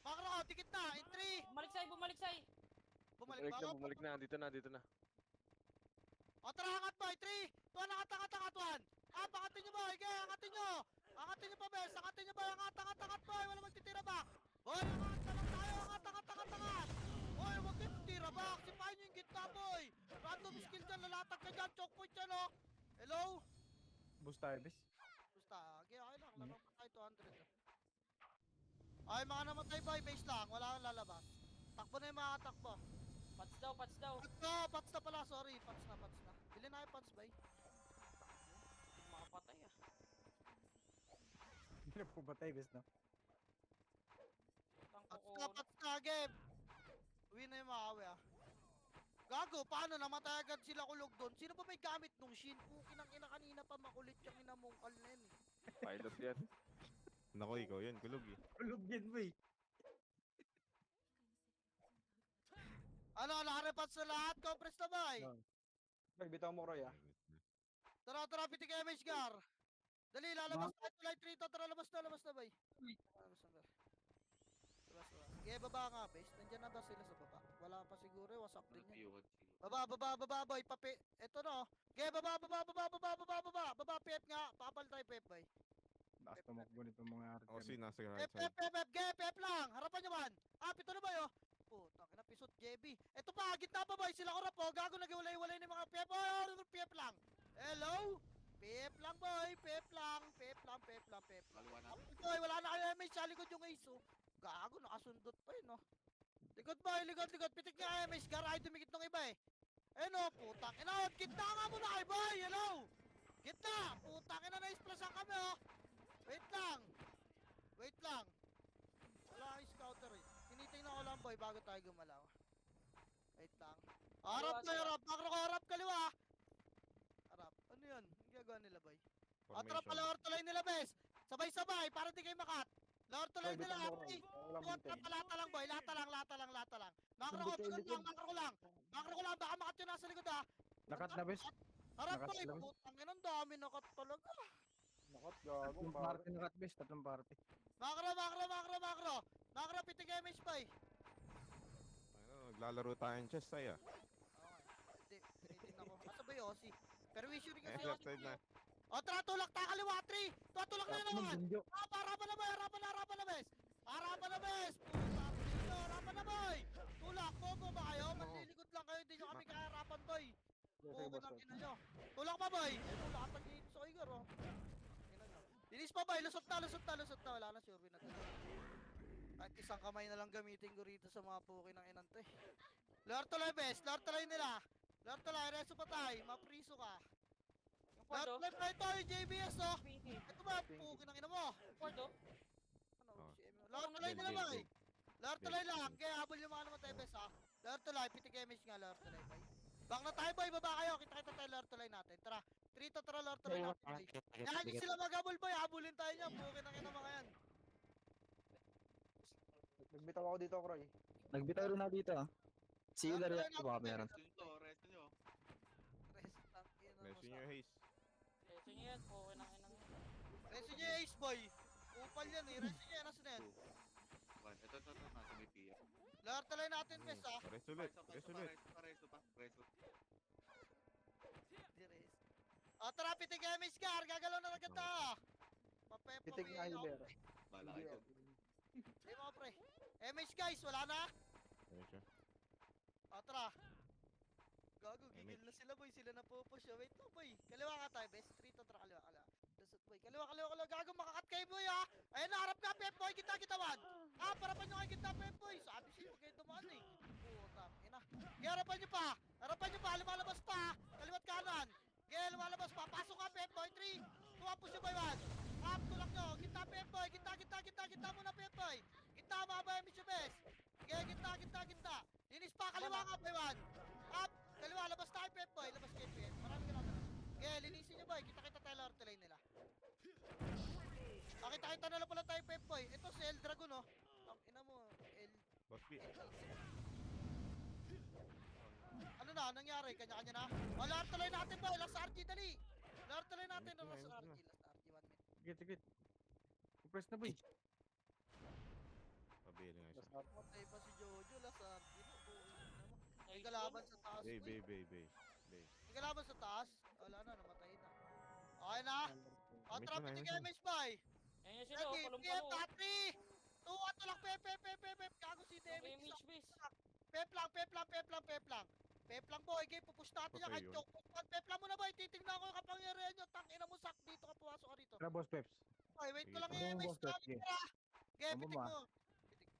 Makro, tikit na. In 3. Bumalik say. Bumalik. Dito na. O, tara, angat, boy. 3. Tuwan, angat, 1. Angatin nyo, boy. Okay, angatin nyo. Angatin nyo pa, bes. Angatin nyo, boy. Angat, boy. Wala magtitira back. Boy, angat na lang tayo. Angat. Boy, huwag kayo titira back. Sipahin nyo yung gitna, boy. Random skill dyan. Lalatag ka dyan. Choke point dyan, oh. Hello? Boost tayo, bes. Basta, okay lang. Laro pa tayo 200. Ay, mga namatay boy, base lang. Wala kang lalabas. Takbo na yung mga takbo. Pats daw, pats daw. Pats na pala. Sorry, pats na. Bili na yung pats, bay. Makapatay ah. Hindi na po batay, bes no? Pats na, game. Uwi na yung makawi ah. Gago, paano namatay agad sila kulog doon? Sino ba may gamit nung shin? Pukin ang ina kanina pa makulit yung ina mong kalnen. Pilot yan. Nako, ikaw yan, kulog eh. Kulog yan, boy. Ano, nakarepats na lahat? Compress na bay. No. Roy, bitaw mo Roy ah. Tara, pitik MH Gar. Dali, lalabas tayo. Tulay 3 to. Tara, labas na bay. Labas na. Sige, baba nga, base. Nandiyan na ba sila sa baba? Wala pa siguro, wasak din yan. Nagpiyuhan sila. Baba, boy. Ito no. Sige, baba. Baba, pep nga. Papal tayo, pep, bay. Lakas tumakbo nitong mga arte. O, si nasa Pep, right side. pep lang. Harapan nyo man. Pito na ba yo? Putang ina, pisot, JB. Ito pa, gitna pa boy. Sila ko na po. Gago, nag-iwalay-walay ng mga pep. Pep lang. Hello? Pep lang, boy. Pep lang. Kaliwa natin. Boy, wala na kayo MH. Sa likod yung ace, oh. Gago, nakasundot pa yun, oh. Likod, boy. Likod. Pitik nga MH. Garay, dumikit ng iba, eh. Ayun, oh. Putang ina. Gitna nga muna kayo, boy. Hello? Gitna. Putang ina, na-isplasan kami, oh. Wait lang. Wala kang scouter, eh. Tinitingnan ko lang, boy, bago tayo gumalaw. Wait lang. Harap na, harap. Makro ko, harap, kaliwa. Harap. Ano yun? Ang gagawa nila, boy? Tara pala, ortolay nila, bes. Sabay-sabay, para di kayo makat. Ortolay Roy, nila, bitaw mo ate. Roy. Walang bitin. Lata lang, boy. Lata lang. Makro ko, Likod. makro ko lang. Baka makat yun nasa likod, ha. Nakat na, bes. Harap, Nakat boy. lang. Putang ina, ang dami nakat talaga. Nakot, gago. Tatlong pare. party nakat, bes. Tatlong party. Makro, pitik MH, boy. Ano, naglalaro tayong chess tayo. Okay. Hindi, tinitingnan ko. Asa ba yung Aussie? Pero issue rin kasi Left Aussie. side na. Tara, tulak tayo kaliwa, 3. Tulak na yun naman. Bunjo. Harapan na, boy. Harapan na, bes. Putang ina, harapan na, boy. Tulak, bobo ba kayo? Manlilikod lang kayo. Hindi nyo kami kaharapan, boy. Sige, Oo, boss. ina nyo. Tulak pa, boy. Tulak at dito sa Igor, oh. Ina nyo. Linis pa, boy. Lusot na. Wala na, sure. At isang kamay na lang gamitin ko rito sa mga puki ng inante. Lord Tuloy, bes. Lord Tuloy nila. Lord Tuloy, reso pa tayo. Mapriso ka. Yung Lord Porto. Tuloy pa ito, yung JBS, oh. Pinky. Ito ba, puki ng ina mo? Porto. Ano, Oh. Lord Tuloy nila ba, eh? Lord Tuloy Game, lang. game. Kaya habol yung mga naman tayo, bes, ha. Lord Tuloy, pitik image nga, Lord Tuloy, boy. Bang na tayo, boy. Baba kayo. Kita tayo, Lord Tuloy natin. Tara. Trito, tara, Lord Tuloy natin, boy. Yan, hindi sila mag-habol, boy. Habulin tayo niya. Puki ng ina mga yan. Nagbitaw ako dito, Roy. Nagbitaw rin na dito, ah. Si Lord Hilary Tuloy ako baka natin, meron. Resto nyo. Rest ang ina mo Messi sa- nyo, Haze. Leso niya yan. Okay nang inang. Resin niya Ace Boy. Upal yan eh. Resin niya. Nasa net. One. Ito. Nasa may piya. Lahat talay natin, Bes, ha? Pares ulit. Resto pa. Tara, pitik MH car. Gagalaw na agad ta. Mapepo. Pitik nga Hiler. Bala Hindi, kayo. Hindi mo, pre. MH guys, wala na. Ayun siya. Tara. Gago, gigil MH. na sila, boy. Sila na pupush. Wait lang, boy. Kaliwa ka tayo, Bes. Trito, tara, kaliwa. Lusot, boy. Kaliwa. Gago, makakat kayo, boy, ha? Ayun, harap ka, Pep, boy. Kita-kitawan. Parapan nyo kayo kita, Pep, boy. Sabi siya, huwag kayo dumaan, eh. Putang ina. Kaya harapan nyo pa. Lumalabas pa. Kaliwat kanan. Kaya lumalabas pa. Pasok ka, Pep, boy. 3. Push yung boy, 1. Tulak nyo. Kita, Pep, boy. Kita muna, Pep, boy. Kita, mabaya, Mr. Bes. Kaya kita. Linis pa, kaliwa ka, boy, 1. Kaliwa, labas tayo, Pep, boy. Labas kayo, Pep. Marami ka naman. Kaya linisin nyo, boy. Kita tayo, Lord Tulay nila. Kita na lang pala tayo, Pep, boy. Ito si El Dragon, oh. Ang ina mo, Boss B. Ano na? Nangyari? Kanya-kanya na? Lord Tulay natin, boy. Last RG, dali. Lord Tulay natin, Ayun na, last ayun RG. na. Last RG, 1 minute. Sige. Press na, boy. Pabili nga siya. Patay pa si Jojo, last RG. May Nice kalaban one. sa taas, Bay. boy. May kalaban sa taas. Wala na, namatay na. Okay na? Miss Trap mo na, ito miss mo. MH, boy. Ayan yan sila. Ready, Palong PM, palo. Tatri! Tuwa, tulak, Pep. Gago si Okay, Demix. Mitch base. Pep lang. Pep lang, boy. Okay, pupush natin yung Okay, kay yun. Joke. Pep lang muna, boy. Titignan ko yung kapangyarihan nyo. Tangina mo, sak. Dito ka, pumasok ka rito. Tara, boss Peps. Okay, wait ko Sige, lang pa. yung Ano yung MH boss, Pep? namin, tara. Okay, Amo pitik ba? mo. Pitik.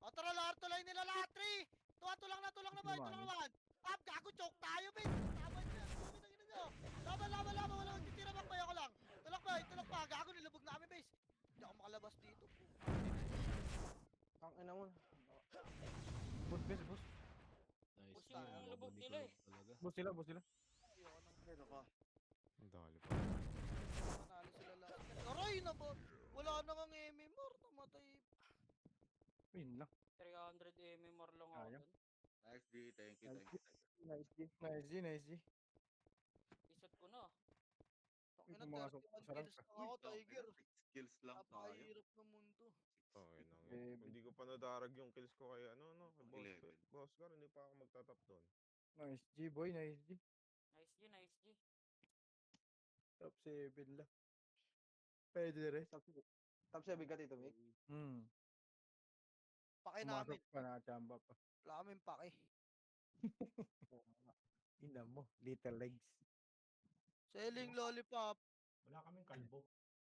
O tara, lahat tuloy nila lahat, 3. Tulang na boy, naman. tulang naman. Pap, gago, choke tayo, Ben. Tama dyan, tubig na nyo. Laban, wala magtitira bang bay ako lang. Tulak pa, gago, nilubog na kami, base. Hindi ako makalabas dito. Ang ina mo. Boss, best, boss. Nice. Push Yung tayo. lubog nila eh. Talaga. Boss sila, boss sila. Ayoko nang Ano ka? Ang dali pa. manalo sila lahat. Aray na ba? Wala na kang MMR, namatay. Win lang. 300 MMR lang ako Sayang. dun. Nice, G. Thank you, Nice thank you. Nice, G. Nice G, nice G. Isot ko na. Ang ina, Pumasok 31 sa rank kills ka. lang ako, Tiger. 6 kills lang tayo. Napakahirap ng mundo. Okay nang Eh, yun. Kung hindi ko pa nadarag yung kills ko kay ano, no? Kay Boss, 11. Boss Gar, hindi pa ako magtatap doon. Nice G, boy, nice G. Nice G, nice G. Top 7 lang. Pwede rin. Top 7 ka dito, Vic. Pake Pumasok namin. pa, nakachamba pa. Wala kaming pake. Ina mo, little legs. Selling lollipop. Wala kaming kalbo.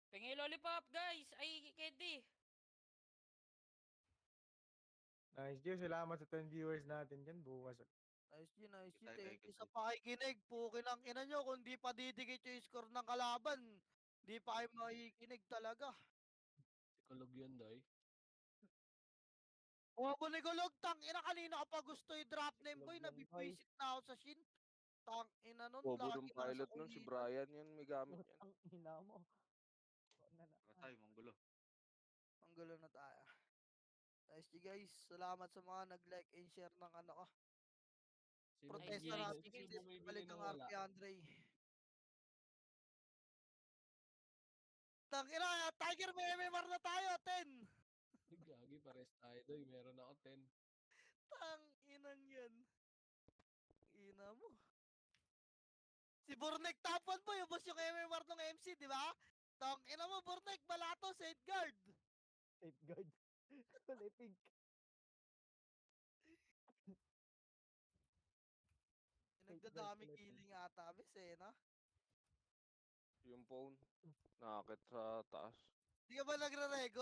Pingi lollipop, guys! Ay, Kedi! Nice G, salamat sa 10 viewers natin dyan. Bukas. Nice G, nice G. Thank Thank you, you sa pakikinig. Pukin ang ina nyo. Kung di pa didikit yung score ng kalaban, di pa kayo makikinig talaga. Sikolog yan, Day. Bumabunigulog, tang ina kanina ka pa gusto i-drop name boy. Itlog yan, boy. Nabibwisit na ako sa shin. Tang ina nun, Bobo lagi ng na nasa pilot nun, si kulitan. Brian yan, may gamit yan. Ang ina mo. Para tayo, manggulo. Ang gulo na tayo. Nice G guys. Salamat sa mga nag-like and share ng ano ko. Sino Protesta Nice, natin nice, si bumibili balik ng ng wala? RP Andre. Tang ina, Tiger may MMR na tayo, 10. Gagi, pares tayo, Day. Meron ako 10. Tang inang yan. Ina mo. Si Burnek tapan mo, yung boss yung MMR ng MC, di ba? Tang ina mo, Burnek, balato, Saint Guard. Safeguard. Kulay pink. Nagdadami killing ata, bes eh, no? Yung phone, nakakit sa taas. Di ka ba nagre-record?